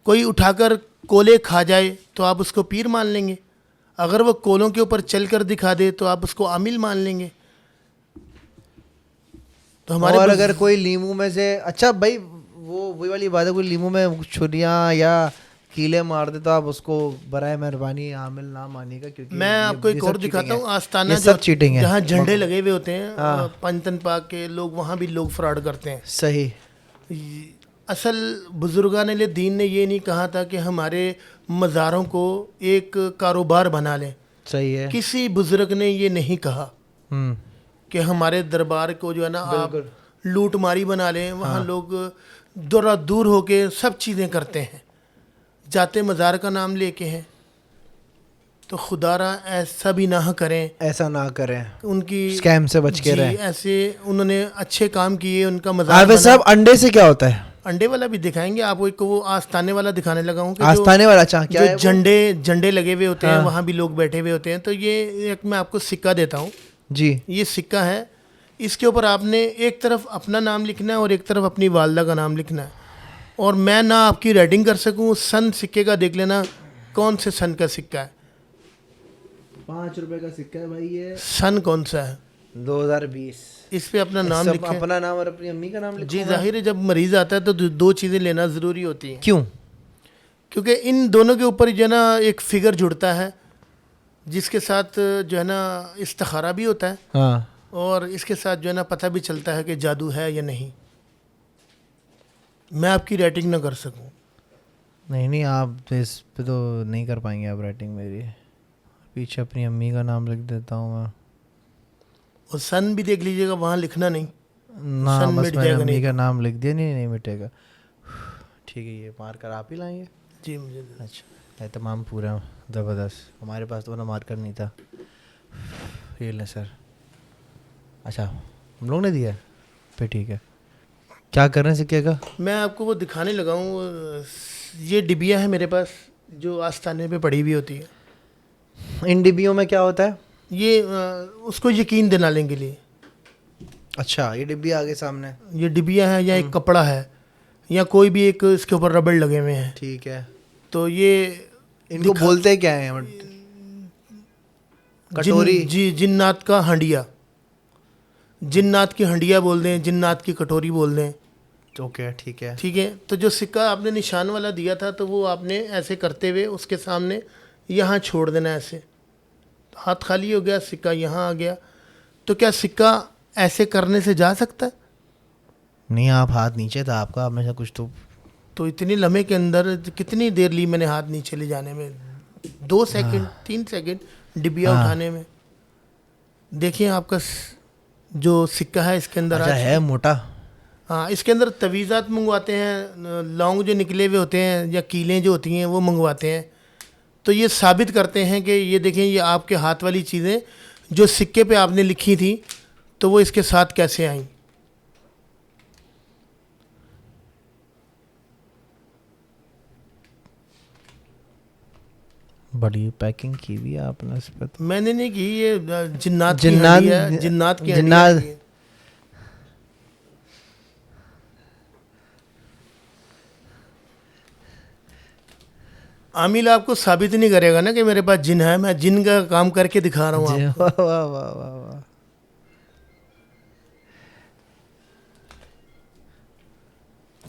कोई उठाकर कोले खा जाए तो आप उसको पीर मान लेंगे, अगर वो कोलों के ऊपर चल कर दिखा दे तो आप उसको आमिल मान लेंगे। तो हमारे और अगर कोई लीमू में से, अच्छा भाई वो वही वाली बात है, कोई लीमू में छुरियाँ या कीले मार दे तो आप उसको बराए मेहरबानी आमिल ना मानिएगा, क्योंकि मैं आपको एक और दिखाता हूँ। आस्ताना ये सब चीटिंग है, जहाँ झंडे लगे हुए होते हैं पंजतन पाक के लोग, वहाँ भी लोग फ्रॉड करते हैं। सही। असल बुजुर्गान ने दीन ने ये नहीं कहा था कि हमारे मज़ारों को एक कारोबार बना लें। सही है। किसी बुजुर्ग ने ये नहीं कहा हम्म। कि हमारे दरबार को जो है ना आप लूट मारी बना लें। वहाँ लोग दूर दूर होके सब चीज़ें करते हैं, जाते मज़ार का नाम लेके हैं। तो खुदारा ऐसा भी ना करें, ऐसा ना करें, उनकी स्कैम से बच के जी, रहें। ऐसे उन्होंने अच्छे काम किए, उनका मज़ार आरवे बना। साहब, अंडे से क्या होता है? अंडे वाला भी दिखाएंगे आपको। एक वो आस्ताने वाला दिखाने लगा हूँ कि आस्थाने वाला, अच्छा क्या जो है वो? झंडे लगे हुए होते हैं, वहाँ भी लोग बैठे हुए होते हैं। तो ये एक मैं आपको सिक्का देता हूँ। जी। ये सिक्का है, इसके ऊपर आपने एक तरफ अपना नाम लिखना है और एक तरफ अपनी वालदा का नाम लिखना है। और मैं ना आपकी राइटिंग कर सकूँ, सन सिक्के का देख लेना कौन से सन का सिक्का है। 5 रुपए का सिक्का है भाई ये। सन कौन सा है? 2020। इस पे अपना नाम सब लिखें। अपना नाम और अपनी अम्मी का नाम लिखो। जी, जाहिर है जब मरीज़ आता है तो दो चीज़ें लेना ज़रूरी होती हैं। क्यों? क्योंकि इन दोनों के ऊपर जो है ना एक फ़िगर जुड़ता है, जिसके साथ जो है ना इस्तिखारा भी होता है, हाँ। और इसके साथ जो है ना पता भी चलता है कि जादू है या नहीं। मैं आपकी राइटिंग ना कर सकूं। नहीं नहीं, आप तो इस पे तो नहीं कर पाएंगे आप राइटिंग मेरी। पीछे अपनी अम्मी का नाम लिख देता हूँ मैं। और सन भी देख लीजिएगा, वहाँ लिखना नहीं, ना सन बस मिट मैंने जाएगा अम्मी नहीं का तो। नाम लिख दिया। नहीं नहीं मिटेगा। ठीक है, ये मार्कर आप ही लाएंगे? जी मुझे अच्छा, तमाम पूरा ज़बरदस्त। हमारे पास तो ना मार्कर नहीं था। ये ले सर। अच्छा, हम लोग ने दिया फिर ठीक है। क्या कर रहे हैं सिक्के का? मैं आपको वो दिखाने लगा हूँ। ये डिबिया है मेरे पास जो आस्थाने पे पड़ी हुई होती है। इन डिब्बियों में क्या होता है? ये उसको यकीन दिलाने के लिए। अच्छा, ये डिब्बी आगे सामने। ये डिबिया है या एक कपड़ा है या कोई भी एक इसके ऊपर रबड़ लगे हुए हैं। ठीक है। तो ये इनको बोलते क्या है? कटोरी? जी, जिन्नात का हंडिया, जिन्नात की हंडिया बोल दें, जिन्नात की कटोरी बोल दें। ओके, ठीक है। ठीक है। तो जो सिक्का आपने निशान वाला दिया था, तो वो आपने ऐसे करते हुए उसके सामने यहाँ छोड़ देना ऐसे। हाथ खाली हो गया, सिक्का यहाँ आ गया। तो क्या सिक्का ऐसे करने से जा सकता है? नहीं, आप हाथ नीचे था आपका, आप में से कुछ तो इतनी लम्हे के अंदर कितनी देर ली मैंने हाथ नीचे ले जाने में? 2 सेकंड 3 सेकंड डिबिया उठाने में। देखिए आपका जो सिक्का है इसके अंदर अच्छा है मोटा। हाँ, इसके अंदर तवीज़ात मंगवाते हैं, लौंग जो निकले हुए होते हैं या कीलें जो होती हैं वो मंगवाते हैं। तो ये साबित करते हैं कि ये देखें, ये आपके हाथ वाली चीज़ें जो सिक्के पे आपने लिखी थी, तो वो इसके साथ कैसे आई। बड़ी पैकिंग की हुई है आपने इस पे तो। मैंने नहीं की, ये जिन्नात की जिन्नात- हंडी है, जिन्नात की जिन्नात- हंडी है। आमिल आपको साबित नहीं करेगा ना कि मेरे पास जिन है। मैं जिन का काम करके दिखा रहा हूँ आपको। वाह वाह वाह वाह वाह।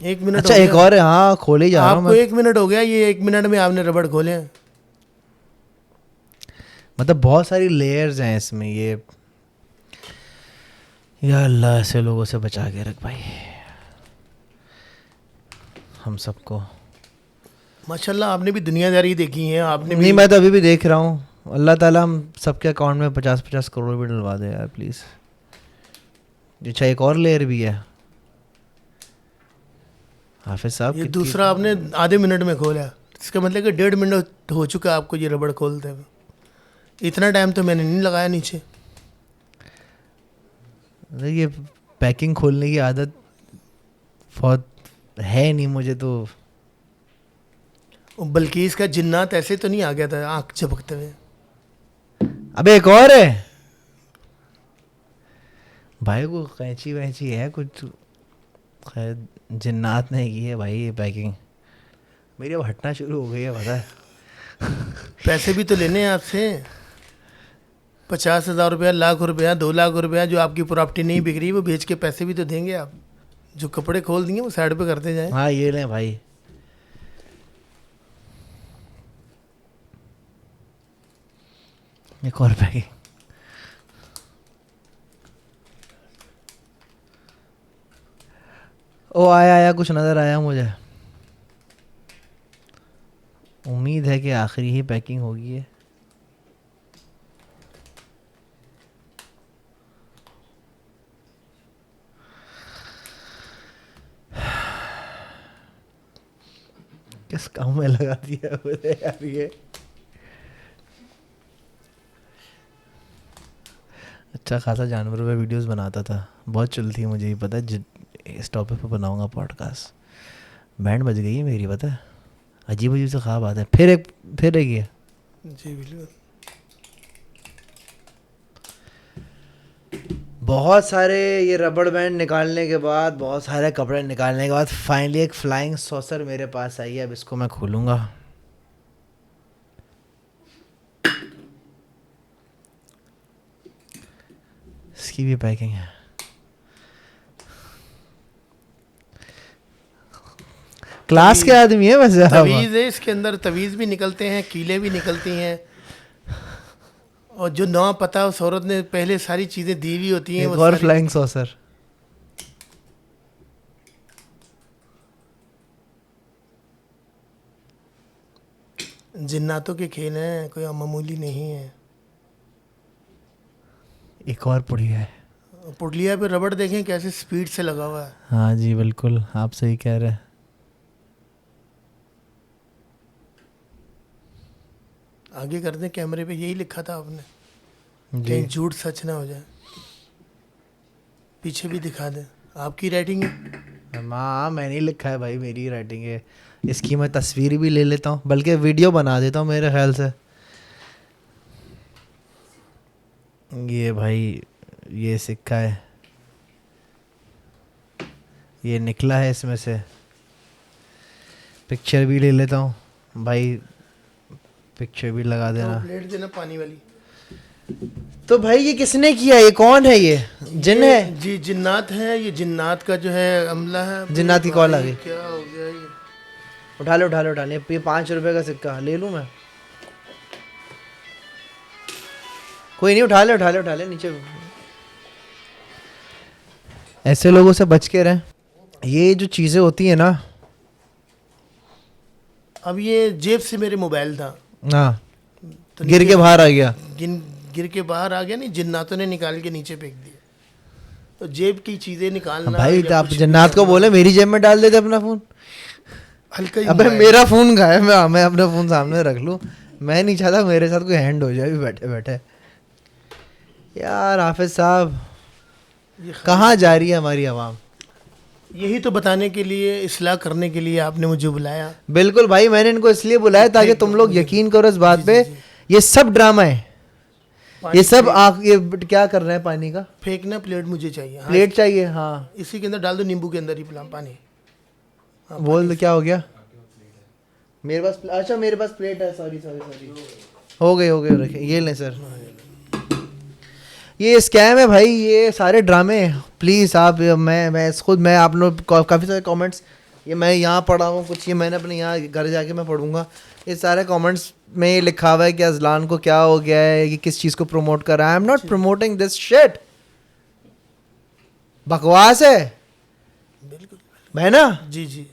एक मिनट अच्छा हो एक गया। और है, हाँ खोले ही जा रहा हूँ आपको मैं। 1 मिनट हो गया, ये 1 मिनट में आपने रबड़ खोले हैं। मतलब बहुत सारी लेयर्स हैं इसमें। ये या अल्लाह ऐसे लोगों से बचा के रख भाई हम सबको। माशाल्लाह आपने भी दुनियादारी देखी है, आपने भी। नहीं, मैं तो अभी भी देख रहा हूँ। अल्लाह ताला हम सबके अकाउंट में 50-50 करोड़ भी डलवा दे यार प्लीज़। अच्छा एक और लेयर भी है हाफिज साहब। ये दूसरा आपने आधे मिनट में खोला, इसका मतलब कि 1.5 मिनट हो चुका आपको ये रबड़ खोलते हुए। इतना टाइम तो मैंने नहीं लगाया नीचे। ये पैकिंग खोलने की आदत बहुत है नहीं मुझे तो। बल्कि इसका जिन्नात ऐसे तो नहीं आ गया था आँख झपकते हुए। अबे एक और है भाई को कैंची वैंची है कुछ। खैर जिन्नात ने की है भाई ये पैकिंग। मेरी अब हटना शुरू हो गई है पता है। पैसे भी तो लेने हैं आपसे, 50,000 रुपया, लाख रुपया, 2 लाख रुपया। जो आपकी प्रॉपर्टी नहीं बिक रही वो बेच के पैसे भी तो देंगे आप। जो कपड़े खोल दिए वो साइड पे करते जाएं। हाँ ये लें भाई। एक और पैकिंग। ओ आया कुछ नज़र आया मुझे। उम्मीद है कि आखिरी ही पैकिंग होगी ये। किस काम में लगा दिया मुझे यार ये। अच्छा खासा जानवरों पे वीडियोस बनाता था, बहुत चल थी मुझे ही पता है। इस टॉपिक पे बनाऊंगा पॉडकास्ट। बैंड बज गई है मेरी पता है। अजीब अजीब से ख्वाब आते हैं। फिर एक ये जी बिल्कुल। बहुत सारे ये रबड़ बैंड निकालने के बाद, बहुत सारे कपड़े निकालने के बाद फाइनली एक फ्लाइंग सॉसर मेरे पास आई है। अब इसको मैं खोलूँगा। इसकी भी पैकिंग है। क्लास के आदमी है वैसे। तवीज़ है इसके अंदर, तवीज़ भी निकलते हैं, कीले भी निकलती हैं। और जो ना पता उस औरत ने पहले सारी चीज़ें दी हुई होती हैं। एक वो और सारी फ्लाइंग सॉसर। जिन्नातों के खेल हैं, कोई मामूली नहीं है। एक और पुड़िया है। पुटलिया पे रबड़ देखें कैसे स्पीड से लगा हुआ है। हाँ जी बिल्कुल आप सही कह रहे हैं। आगे कर दें कैमरे पे, यही लिखा था आपने, जी कहीं झूठ सच ना हो जाए। पीछे भी दिखा दें, आपकी राइटिंग है। हाँ मैंने ही लिखा है भाई, मेरी राइटिंग है। इसकी मैं तस्वीर भी ले लेता हूँ, बल्कि वीडियो बना देता हूँ मेरे ख्याल से। ये भाई ये सिक्का है, ये निकला है इसमें से। पिक्चर भी ले लेता हूँ भाई, पिक्चर भी लगा तो देना। प्लेट देना पानी वाली। तो भाई ये किसने किया, ये कौन है, ये जिन है? जी जिन्नात है, ये जिन्नात का जो है अमला है। जिन्नात की कॉल आ गई। क्या हो गया ये? उठा ले। ये 5 रुपए का सिक्का ले लूँ मैं? कोई नहीं, उठा ले नीचे। ऐसे लोगों से बच के रहें। ये जो चीज़ें होती हैं ना। अब ये जेब से मेरे मोबाइल था, हाँ तो गिर के बाहर आ गया। गिर के बाहर आ गया। नहीं, जिन्नातों ने निकाल के नीचे फेंक दिया। तो जेब की चीजें निकालना भाई या आप कुछ भी जन्नात को करना, बोले मेरी जेब में डाल देते अपना फ़ोन। हल्का ही अबे हुआ है। मेरा फ़ोन कहाँ है? मैं अपना फ़ोन सामने रख लूँ। मैं नहीं चाहता मेरे साथ कोई हैंड हो जाए अभी बैठे बैठे। यार हाफिज साहब ये कहाँ जा रही है हमारी आवाम? यही तो बताने के लिए, इस्लाह करने के लिए आपने मुझे बुलाया। बिल्कुल भाई, मैंने इनको इसलिए बुलाया ताकि तुम लोग यकीन करो इस बात पे। ये सब ड्रामा है। ये सब ये क्या कर रहे हैं? पानी का फेंकना प्लेट मुझे चाहिए। हाँ, प्लेट चाहिए। हाँ इसी के अंदर डाल दो, नींबू के अंदर ही पानी। बोल दो क्या हो गया। मेरे पास अच्छा मेरे पास प्लेट है। सॉरी हो गए रखे। ये लें सर। ये स्कैम है भाई, ये सारे ड्रामे। प्लीज़ आप मैं आप लोग काफ़ी सारे कमेंट्स ये मैं यहाँ पढ़ा हूँ कुछ, ये मैंने अपने यहाँ घर जाके मैं पढ़ूँगा। ये सारे कमेंट्स में ये लिखा हुआ है कि अजलान को क्या हो गया है, कि किस चीज़ को प्रमोट कर रहा है। I am not promoting this shit, बकवास है। बिल्कुल है ना? जी जी।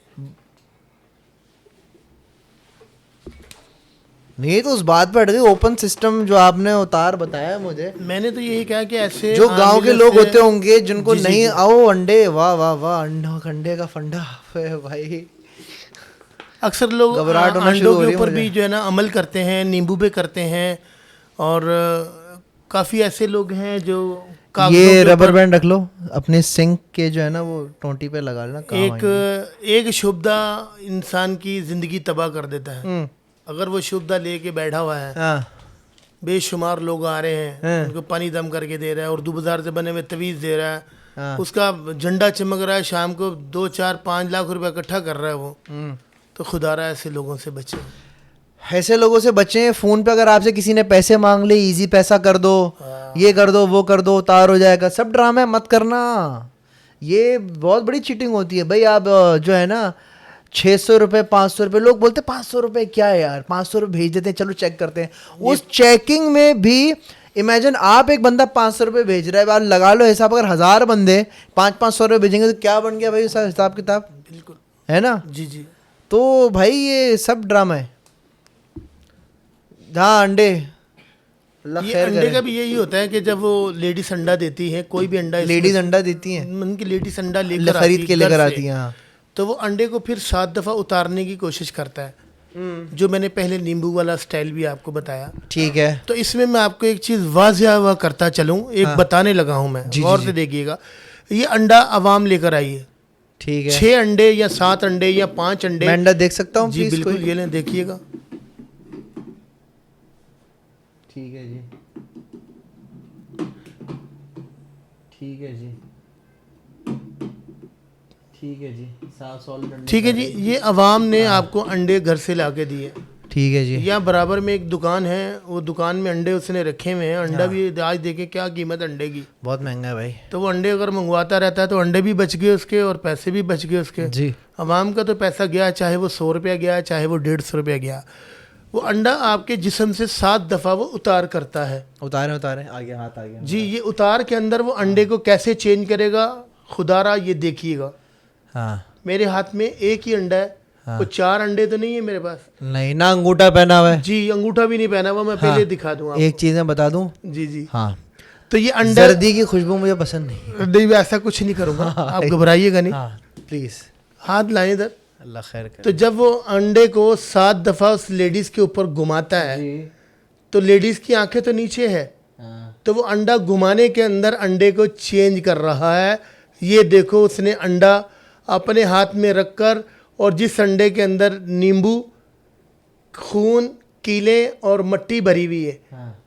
नहीं तो उस बात पर अड़ गई। ओपन सिस्टम जो आपने उतार बताया मुझे, मैंने तो यही कहा कि ऐसे जो गांव के लोग होते होंगे जिनको जी, जी, नहीं जी। आओ अंडे, वाह वाह वाह, अंडे का फंडा है भाई। अक्सर लोग घबराहट होना शुरू अंडों हो के रही है ऊपर मुझे। भी जो है ना अमल करते हैं, नींबू पे करते हैं, और काफ़ी ऐसे लोग हैं जो कागजों ये के रबर ऊपर बैंड रख लो अपने सिंक के जो है ना, वो टोंटी पे लगा लेना, काम आएंगे। एक शुभदा इंसान की ज़िंदगी तबाह कर देता है। अगर वो शुभदा लेके बैठा हुआ है, हाँ बेशुमार लोग आ रहे हैं, हाँ। उनको पानी दम करके दे रहा है, और 2000 से बने हुए तवीज़ दे रहा है, हाँ। उसका झंडा चमक रहा है, शाम को 2 4 5 लाख रुपए इकट्ठा कर रहा है वो। तो खुदारा ऐसे लोगों से बचे। ऐसे लोगों से बचें। फोन पे अगर आपसे किसी ने पैसे मांग ले, इजी पैसा कर दो, हाँ। ये कर दो, वो कर दो, उतार हो जाएगा, सब ड्रामा है, मत करना। ये बहुत बड़ी चीटिंग होती है भाई। आप जो है ना 600 रुपये 500 रुपये, लोग बोलते 500 रुपये क्या है यार, 500 रुपये भेज देते हैं, चलो चेक करते हैं। उस चेकिंग में भी इमेजिन आप एक बंदा 500 रुपये भेज रहा है, आप लगा लो हिसाब, अगर 1000 बंदे 500 500 रुपये भेजेंगे तो क्या बन गया भाई उसका हिसाब किताब, बिल्कुल है ना? जी जी। तो भाई ये सब ड्रामा है। हाँ अंडे, अल्लाह ये खैर अंडे करे। का भी यही होता है कि जब वो लेडीज अंडा देती हैं, कोई भी अंडा, लेडीज अंडा देती हैं, उनकी लेडीज अंडा लेकर खरीद आती के है लेकर घर आती से, हैं। हाँ तो वो अंडे को फिर 7 दफ़ा उतारने की कोशिश करता है, जो मैंने पहले नींबू वाला स्टाइल भी आपको बताया। ठीक है। तो इसमें मैं आपको एक चीज़ वाजिया हुआ करता चलूँ, एक बताने लगा हूँ मैं, जी, गौर जी, से देखिएगा। ये अंडा आवाम लेकर आई है, ठीक है। 6 अंडे या 7 अंडे या 5 अंडे। मैं अंडा देख सकता हूँ जी प्लीज? बिल्कुल, कोई? ये लें, देखिएगा। ठीक है जी, ठीक है जी, ठीक है जी, 7 सॉलिड अंडे। ठीक है जी, ये अवाम ने आपको अंडे घर से ला के दिए। ठीक है जी। या बराबर में एक दुकान है, वो दुकान में अंडे उसने रखे हुए हैं। अंडा भी आज देखे क्या कीमत अंडे की, बहुत महंगा है भाई। तो वो अंडे अगर मंगवाता रहता है तो अंडे भी बच गए उसके और पैसे भी बच गए उसके। जी। अवाम का तो पैसा गया, चाहे वो 100 रुपया गया, चाहे वो 150 रुपया गया। वो अंडा आपके जिस्म से 7 दफ़ा वो उतार करता है। उतारे उतारे, आ गया, हाथ आ गया जी, ये उतार के अंदर वो अंडे को कैसे चेंज करेगा, खुदारा ये देखिएगा। हाँ मेरे हाथ में एक ही अंडा है, वो 4 अंडे तो नहीं है मेरे पास। नहीं ना, अंगूठा पहना हुआ है। जी, अंगूठा भी नहीं पहना हुआ, मैं पहले दिखा दूँ आपको। एक चीज़ मैं बता दूं, जी जी। हाँ, तो ये अंडा, जर्दी की खुशबू मुझे पसंद नहीं। नहीं मैं ऐसा कुछ नहीं करूँगा, आप घबराइएगा नहीं। हाँ प्लीज़, हाथ लाएं इधर। अल्लाह खैर करे। तो जब वो अंडे को 7 दफ़ा उस लेडीज़ के ऊपर घुमाता है, तो लेडीज़ की आंखें तो नीचे है, तो वो अंडा घुमाने के अंदर अंडे को चेंज कर रहा है। ये देखो, उसने अंडा अपने हाथ में रखकर, और जिस अंडे के अंदर नींबू, खून, कीले और मट्टी भरी हुई है,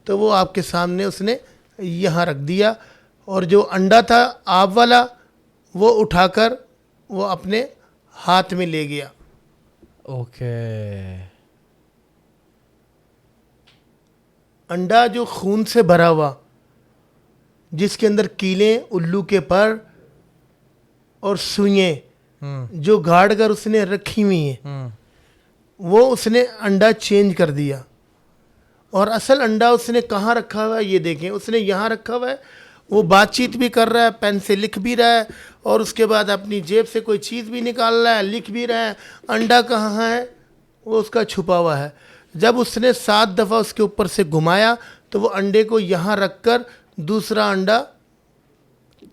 तो वो आपके सामने उसने यहाँ रख दिया। और जो अंडा था आप वाला, वो उठाकर वो अपने हाथ में ले गया। ओके। अंडा जो खून से भरा हुआ, जिसके अंदर कीले, उल्लू के पर और सुइयां जो गाड़ कर उसने रखी हुई हैं, वो उसने अंडा चेंज कर दिया। और असल अंडा उसने कहाँ रखा हुआ है ये देखें, उसने यहाँ रखा हुआ है। वो बातचीत भी कर रहा है, पेन से लिख भी रहा है, और उसके बाद अपनी जेब से कोई चीज़ भी निकाल रहा है, लिख भी रहा है। अंडा कहाँ है, वो उसका छुपा हुआ है। जब उसने 7 दफ़ा उसके ऊपर से घुमाया, तो वो अंडे को यहाँ रख कर दूसरा अंडा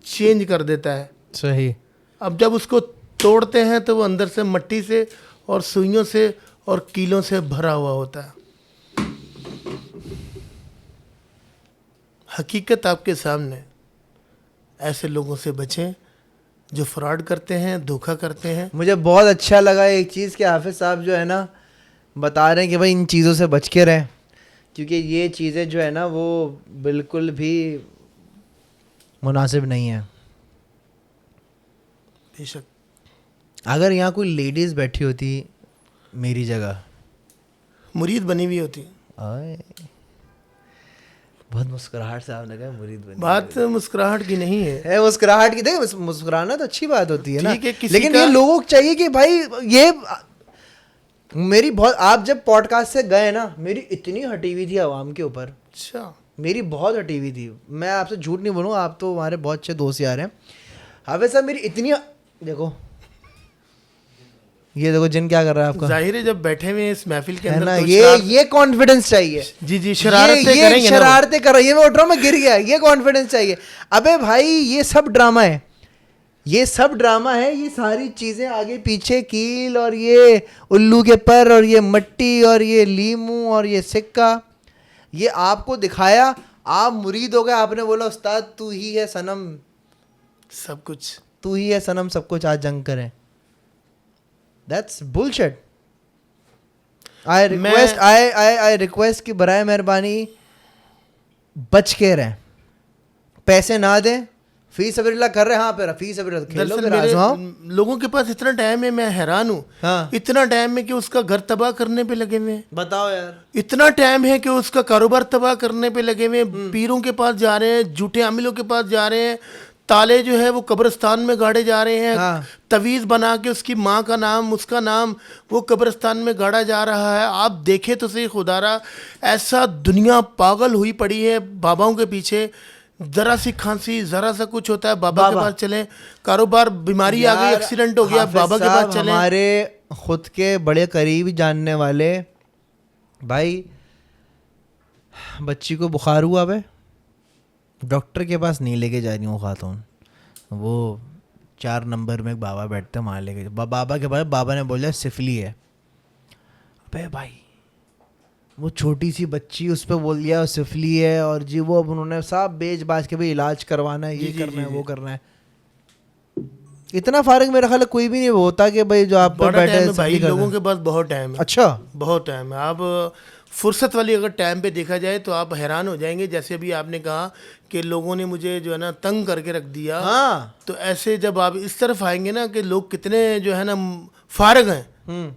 चेंज कर देता है। सही। अब जब उसको तोड़ते हैं तो वो अंदर से मट्टी से और सुइयों से और कीलों से भरा हुआ होता है। हकीकत आपके सामने। ऐसे लोगों से बचें जो फ्रॉड करते हैं, धोखा करते हैं। मुझे बहुत अच्छा लगा एक चीज़ कि हाफिज़ साहब जो है ना बता रहे हैं कि भाई इन चीज़ों से बच के रहें, क्योंकि ये चीज़ें जो है ना वो बिल्कुल भी मुनासिब नहीं है। बेशक। अगर यहाँ कोई लेडीज़ बैठी होती मेरी जगह, मुरीद बनी हुई होती। आए, बहुत मुस्कुराहट से आपने कहा मुरीद बनी। बात मुस्कुराहट की नहीं है, मुस्कुराहट की। देखो मुस्कुराना तो अच्छी बात होती है ना, ठीक है, किसी लेकिन का- ये लोगों को चाहिए कि भाई मेरी बहुत, आप जब पॉडकास्ट से गए ना, मेरी इतनी हटी हुई थी आवाम के ऊपर, अच्छा, मेरी बहुत हटी हुई थी। मैं आपसे झूठ नहीं बोलूँगा, आप तो हमारे बहुत अच्छे दोस्त यार हैं। हाफिज साहब मेरी इतनी, देखो ये देखो जिन क्या कर रहा है आपका, जाहिर है जब बैठे हुए हैं इस महफिल के है अंदर ना, तो ये कॉन्फिडेंस चाहिए। जी जी, शरारतें ये करेंगे ना वो। शरारतें कर रही है, मैं उठ रहा हूँ, मैं गिर गया, ये कॉन्फिडेंस चाहिए। अबे भाई ये सब ड्रामा है, ये सब ड्रामा है, ये सारी चीजें आगे पीछे, कील और ये उल्लू के पर और ये मट्टी और ये लीमू और ये सिक्का, ये आपको दिखाया, आप मुरीद हो गए, आपने बोला उस्ताद तू ही है सनम, सब कुछ। तू ही है सनम, सब कुछ आज जंग करें। That's bullshit. आई रिक्वेस्ट कि बराए मेहरबानी बच के रहें, पैसे ना दें, फी सबरिल्लाह कर रहे हैं, हाँ पे फी सबरिल्लाह खेलो, दरअसल फिर मेरे आजमाओ। लोगों के पास इतना टाइम है, मैं हैरान हूँ। हाँ इतना टाइम है कि उसका घर तबाह करने पे लगे हुए हैं। बताओ यार, इतना टाइम है कि उसका कारोबार तबाह करने पे लगे हुए हैं। पीरों के पास जा रहे हैं, झूठे आमिलों के पास जा रहे हैं, ताले जो है वो कब्रिस्तान में गाड़े जा रहे हैं। हाँ। तवीज़ बना के उसकी माँ का नाम, उसका नाम वो कब्रिस्तान में गाड़ा जा रहा है। आप देखे तो सही खुदारा, ऐसा दुनिया पागल हुई पड़ी है बाबाओं के पीछे। ज़रा सी खांसी, ज़रा सा कुछ होता है बाबा के बाबा। पास चलें, कारोबार बीमारी आ गई, यार, एक्सीडेंट हो गया, हाफिज बाबा के साहब पास चलें। हमारे खुद के बड़े करीब जानने वाले भाई, बच्ची को बुखार हुआ, बे डॉक्टर के पास नहीं लेके जा रही हूँ खातून, वो 4 नंबर में एक बाबा बैठते, वहाँ लेके बाबा के पास, बाबा ने बोला सिफली है। अबे भाई वो छोटी सी बच्ची, उस पर बोल दिया सिफली है, और जी वो अब उन्होंने सब बेच बाज के भाई इलाज करवाना है, ये जी, करना जी, है, जी। वो करना है। इतना फारिग मेरा ख्याल है कोई भी नहीं होता कि भाई जो आप पे बड़ा बैठे टाइम है भाई, सिफली कर लोगों दें। के पास बहुत टाइम है। अच्छा, बहुत टाइम है। आप फुर्सत वाली अगर टाइम पे देखा जाए तो आप हैरान हो जाएंगे। जैसे अभी आपने कहा कि लोगों ने मुझे जो है ना तंग करके रख दिया, हाँ। तो ऐसे जब आप इस तरफ आएंगे ना कि लोग कितने जो है ना फारग हैं,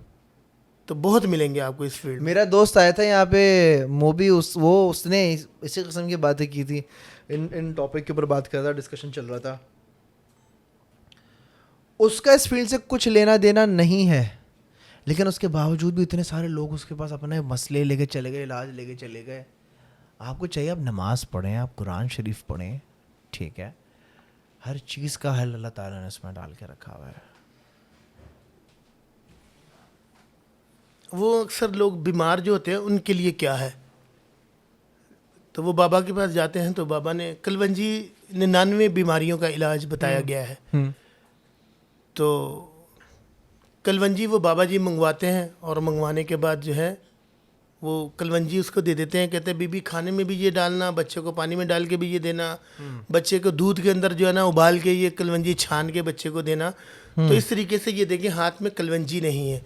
तो बहुत मिलेंगे आपको इस फील्ड में। मेरा दोस्त आया था यहाँ पे, मोबी, उसने इसी किस्म की बातें की थी, इन टॉपिक के ऊपर बात कर रहा था, डिस्कशन चल रहा था। उसका इस फील्ड से कुछ लेना देना नहीं है, लेकिन उसके बावजूद भी इतने सारे लोग उसके पास अपने मसले लेके चले गए, इलाज लेके चले गए। आपको चाहिए आप नमाज पढ़ें, आप कुरान शरीफ पढ़ें, ठीक है, हर चीज़ का हल अल्लाह ताला ने इसमें डाल के रखा हुआ है। वो अक्सर लोग बीमार जो होते हैं उनके लिए क्या है, तो वो बाबा के पास जाते हैं, तो बाबा ने कलवंजी 99 बीमारियों का इलाज बताया गया है। तो कलवंजी वो बाबा जी मंगवाते हैं, और मंगवाने के बाद जो है वो कलवंजी उसको दे देते हैं। कहते हैं बीबी खाने में भी ये डालना, बच्चे को पानी में डाल के भी ये देना, बच्चे को दूध के अंदर जो है ना उबाल के ये कलवंजी छान के बच्चे को देना। तो इस तरीके से ये देखिए, हाथ में कलवंजी नहीं है,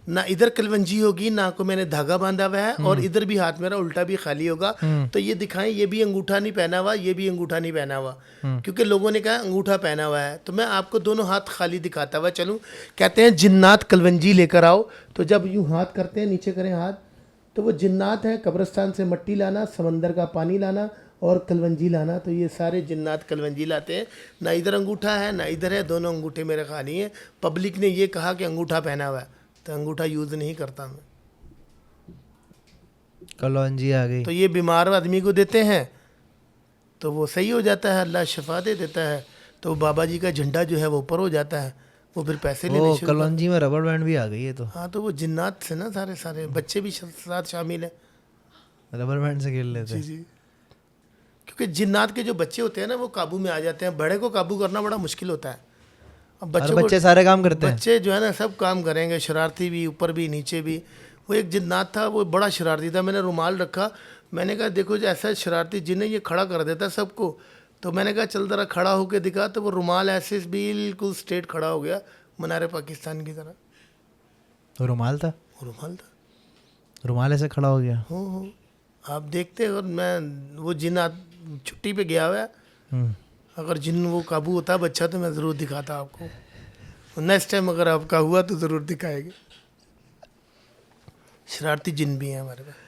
ना इधर कलवंजी होगी, ना को मैंने धागा बांधा हुआ है, और इधर भी हाथ मेरा उल्टा भी खाली होगा। तो ये दिखाएं, ये भी अंगूठा नहीं पहना हुआ, ये भी अंगूठा नहीं पहना हुआ, क्योंकि लोगों ने कहा अंगूठा पहना हुआ है। तो मैं आपको दोनों हाथ खाली दिखाता हुआ चलूँ। कहते हैं जिन्नात कलवंजी लेकर आओ, तो जब यूँ हाथ करते हैं, नीचे करें हाथ, तो वो जिन्नात हैं, कब्रिस्तान से मट्टी लाना, समंदर का पानी लाना और कलवंजी लाना। तो ये सारे जिन्नात कलवंजी लाते हैं। ना इधर अंगूठा है ना इधर है, दोनों अंगूठे मेरे खाली हैं। पब्लिक ने ये कहा कि अंगूठा पहना हुआ है, तो अंगूठा यूज़ नहीं करता मैं। कलौंजी आ गई। तो ये बीमार आदमी को देते हैं तो वो सही हो जाता है, अल्लाह शफा दे देता है। तो बाबा जी का झंडा जो है वो ऊपर हो जाता है, वो फिर पैसे लेने ओ शुरू कर। कलौंजी में रबर बैंड भी आ गई है, तो हाँ, तो वो जिन्नात से ना सारे सारे बच्चे भी साथ शामिल हैं। रबर बैंड से खेल लेते जी हैं। जी, क्योंकि जिन्नात के जो बच्चे होते हैं ना वो काबू में आ जाते हैं, बड़े को काबू करना बड़ा मुश्किल होता है। अब और बच्चों बच्चे सारे काम करते हैं। बच्चे जो है ना सब काम करेंगे, शरारती भी, ऊपर भी नीचे भी। वो एक जिन्नात था, वो बड़ा शरारती था। मैंने रुमाल रखा, मैंने कहा देखो जो ऐसा शरारती जिन्हें ये खड़ा कर देता है सबको। तो मैंने कहा चल ज़रा खड़ा होकर दिखा, तो वो रुमाल ऐसे बिल्कुल स्ट्रेट खड़ा हो गया, मनारे पाकिस्तान की तरह। वो रुमाल था, वो रुमाल था, रुमाल ऐसे खड़ा हो गया। हो आप देखते। और मैं वो जिन्नात छुट्टी पे गया हुआ है, अगर जिन वो काबू होता बच्चा तो मैं ज़रूर दिखाता आपको। नेक्स्ट टाइम अगर आपका हुआ तो ज़रूर दिखाएंगे। शरारती जिन भी हैं हमारे पास।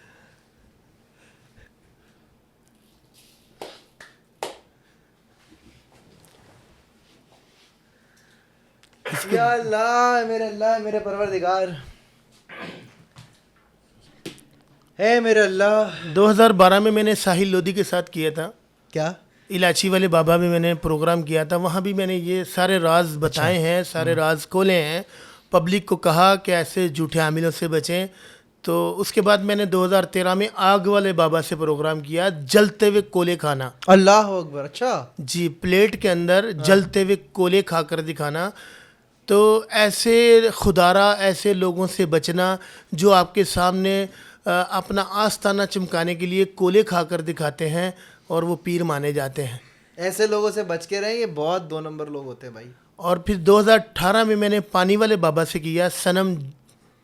या अल्लाह मेरे परवरदिगार, है मेरे अल्लाह। 2012 में मैंने साहिल लोधी के साथ किया था, क्या? इलाची वाले बाबा में मैंने प्रोग्राम किया था। वहाँ भी मैंने ये सारे राज बताए हैं, सारे राज खोले हैं, पब्लिक को कहा कि ऐसे झूठे आमिलों से बचें। तो उसके बाद मैंने 2013 में आग वाले बाबा से प्रोग्राम किया, जलते हुए कोले खाना। अल्लाह अकबर। अच्छा। जी, प्लेट के अंदर जलते हुए कोले खाकर दिखाना। तो ऐसे खुदारा, ऐसे लोगों से बचना जो आपके सामने अपना आस्ताना चमकाने के लिए कोले खाकर दिखाते हैं और वो पीर माने जाते हैं। ऐसे लोगों से बच के रहें, ये बहुत 2 नंबर लोग होते हैं भाई। और फिर 2018 में मैंने पानी वाले बाबा से किया, सनम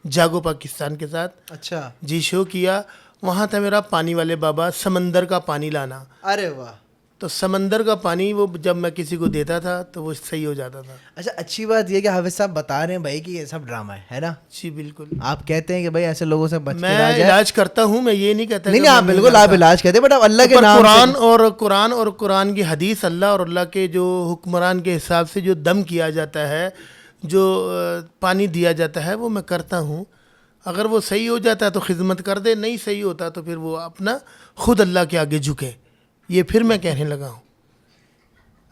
जागो पाकिस्तान के साथ। अच्छा। जी, शो किया। वहाँ था मेरा पानी वाले बाबा, समंदर का पानी लाना। अरे वाह। तो समंदर का पानी वो जब मैं किसी को देता था तो वो सही हो जाता था। अच्छा, अच्छी बात ये कि हाफिज साहब बता रहे हैं भाई कि ये सब ड्रामा है ना? जी बिल्कुल। आप कहते हैं कि भाई ऐसे लोगों से बच के मैं रहा जाए। इलाज करता हूँ, मैं ये नहीं कहता नहीं कि नहीं, आप मैं बिल्कुल आप इलाज कहते हैं, बट आप अल्लाह के पर नाम कुरान और कुरान की हदीस, अल्लाह और अल्लाह के जो हुक्मरान के हिसाब से जो दम किया जाता है, जो पानी दिया जाता है, वो मैं करता हूँ। अगर वो सही हो जाता है तो खिदमत कर दे, नहीं सही होता तो फिर वो अपना खुद अल्लाह के आगे झुके। ये फिर मैं कहने लगा हूँ,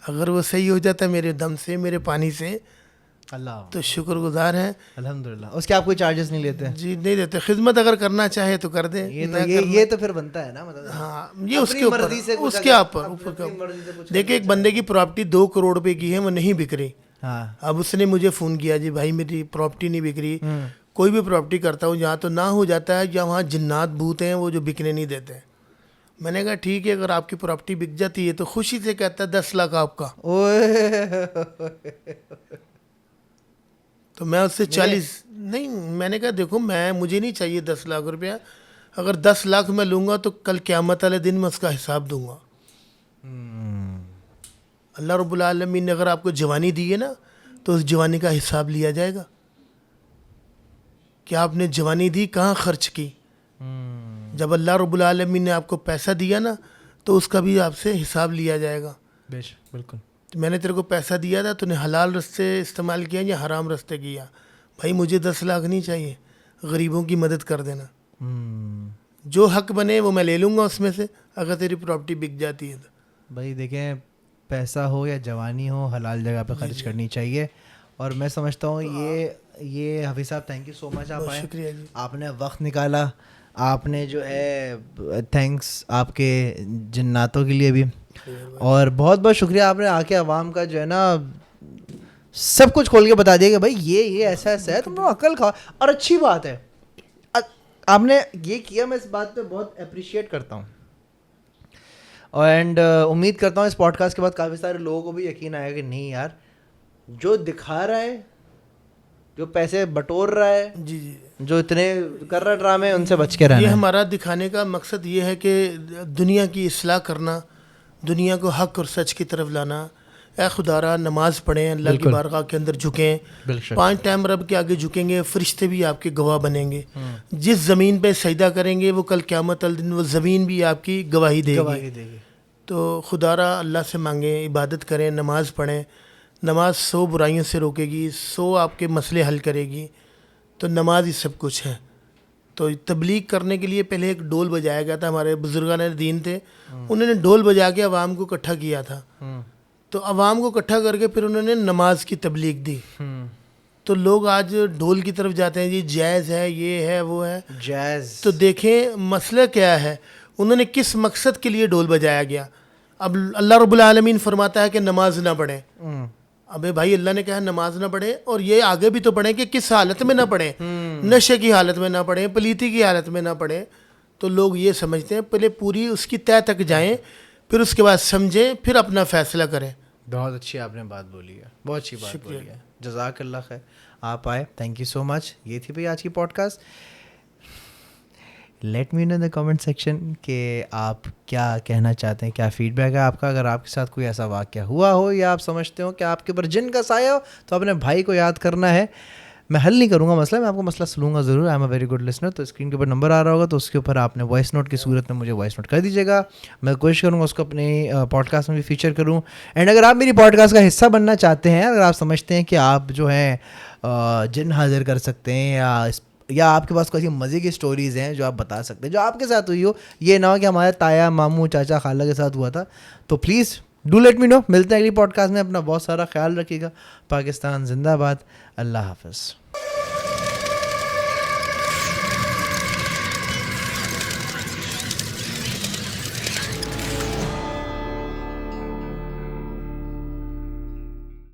अगर वो सही हो जाता है मेरे दम से, मेरे पानी से, अल्लाह तो शुक्रगुजार हैं। अल्हम्दुलिल्लाह। उसके आप कोई चार्जेस नहीं लेते? जी नहीं देते। खिदमत अगर करना चाहे तो कर दे। ये तो फिर बनता है ना, मतलब हाँ, ये अपनी उसके ऊपर, मर्जी से कुछ उसके अगर- ऊपर अपनी ऊपर मर्जी से कुछ देखिए, एक बंदे की प्रॉपर्टी 2 करोड़ रुपए की है, वो नहीं बिक रही। हाँ। अब उसने मुझे फ़ोन किया, जी भाई मेरी प्रॉपर्टी नहीं बिक रही। कोई भी प्रॉपर्टी करता हूँ जहाँ तो ना हो जाता है, या वहाँ जिन्नात भूत हैं वो जो बिकने नहीं देते हैं। मैंने कहा ठीक है, अगर आपकी प्रॉपर्टी बिक जाती है तो खुशी से कहता है 10 लाख आपका। ओए। तो मैं उससे 40 नहीं, मैंने कहा देखो, मुझे नहीं चाहिए 10 लाख रुपया। अगर 10 लाख मैं लूँगा तो कल क़यामत वाले दिन मैं उसका हिसाब दूंगा। अल्लाह रब्बुल आलमीन ने अगर आपको जवानी दी है ना, तो उस जवानी का हिसाब लिया जाएगा कि आपने जवानी दी, कहाँ खर्च की। जब अल्लाह रब्बुल आलमीन ने आपको पैसा दिया ना, तो उसका भी आपसे हिसाब लिया जाएगा। बेशक, बिल्कुल। तो मैंने तेरे को पैसा दिया था, तूने हलाल रास्ते इस्तेमाल किया या हराम रास्ते किया। भाई मुझे 10 लाख नहीं चाहिए, गरीबों की मदद कर देना। जो हक बने वो मैं ले लूँगा उसमें से, अगर तेरी प्रॉपर्टी बिक जाती है तो। भाई देखें, पैसा हो या जवानी हो, हलाल जगह पे खर्च करनी चाहिए। और मैं समझता हूँ ये हाफिज साहब, थैंक यू सो मच। आप आए, शुक्रिया जी। आपने वक्त निकाला, आपने जो है, थैंक्स आपके जिन्नातों के लिए भी, और बहुत बहुत शुक्रिया आपने आके आवाम का जो है ना सब कुछ खोल के बता दिया कि भाई ये ऐसा ऐसा है, तुम लोग अकल खाओ। और अच्छी बात है आपने ये किया, मैं इस बात पे बहुत अप्रिशिएट करता हूँ। एंड उम्मीद करता हूँ इस पॉडकास्ट के बाद काफ़ी सारे लोगों को भी यकीन आएगा कि नहीं यार, जो दिखा रहा है, जो पैसे बटोर रहा है, जी जी, जो इतने कर रहा ड्रामे, उनसे बच के रहना ये है। हमारा दिखाने का मकसद ये है कि दुनिया की इस्लाह करना, दुनिया को हक और सच की तरफ लाना। ए खुदारा, नमाज पढ़ें, अल्लाह की बारगाह के अंदर झुकें। 5 टाइम रब के आगे झुकेंगे, फरिश्ते भी आपके गवाह बनेंगे। जिस ज़मीन पे सजदा करेंगे, वो कल क़यामत वाले दिन वो ज़मीन भी आपकी गवाही देगी। तो खुदारा अल्लाह से मांगें, इबादत करें, नमाज़ पढ़ें। नमाज 100 बुराइयों से रोकेगी, 100 आपके मसले हल करेगी। तो नमाज ही सब कुछ है। तो तबलीग करने के लिए पहले एक ढोल बजाया गया था, हमारे बुजुर्गान दीन थे, उन्होंने ढोल बजा के अवाम को इकट्ठा किया था। तो अवाम को इकट्ठा करके फिर उन्होंने नमाज की तबलीग दी। तो लोग आज ढोल की तरफ जाते हैं, जी जैज़ है, ये है, वो है जैज़। तो देखें मसला क्या है, उन्होंने किस मकसद के लिए ढोल बजाया गया। अब अल्लाह रब्बुल आलमीन फरमाता है कि नमाज ना पढ़ें। अबे भाई, अल्लाह ने कहा नमाज ना पढ़े, और ये आगे भी तो पढ़ें कि किस हालत में ना पढ़ें, नशे की हालत में ना पढ़ें, पलीती की हालत में ना पढ़ें। तो लोग ये समझते हैं पहले पूरी उसकी तय तक जाएं, फिर उसके बाद समझें, फिर अपना फैसला करें। बहुत अच्छी आपने बात बोली है, बहुत अच्छी बात बोली है। जज़ाकल्लाह खैर, आप आए, थैंक यू सो मच। ये थी भाई आज की podcast. Let me know in the comment section कि आप क्या कहना चाहते हैं, क्या फीडबैक है आपका। अगर आपके साथ कोई ऐसा वाक़या हुआ हो या आप समझते हो कि आपके ऊपर जिन का साया हो, तो अपने भाई को याद करना है। मैं हल नहीं करूँगा मसला, मैं आपको मसला सुनूंगा ज़रूर। I am a very good listener. तो स्क्रीन के ऊपर नंबर आ रहा होगा, तो उसके ऊपर आपने वॉइस नोट की सूरत में मुझे वॉइस नोट कर दीजिएगा। मैं कोशिश करूँगा उसको अपने पॉडकास्ट में भी फीचर करूँ। एंड अगर आप मेरी पॉडकास्ट का हिस्सा बनना चाहते हैं, अगर आप समझते हैं कि आप जो है जिन हाजिर कर सकते हैं या या आपके पास कोई ऐसी मज़े की स्टोरीज़ हैं जो आप बता सकते हैं, जो आपके साथ हुई हो, ये ना हो कि हमारे ताया मामू चाचा खाला के साथ हुआ था, तो please do let me know. मिलते हैं अगली पॉडकास्ट में, अपना बहुत सारा ख्याल रखिएगा। पाकिस्तान जिंदाबाद, अल्लाह हाफ़िज़।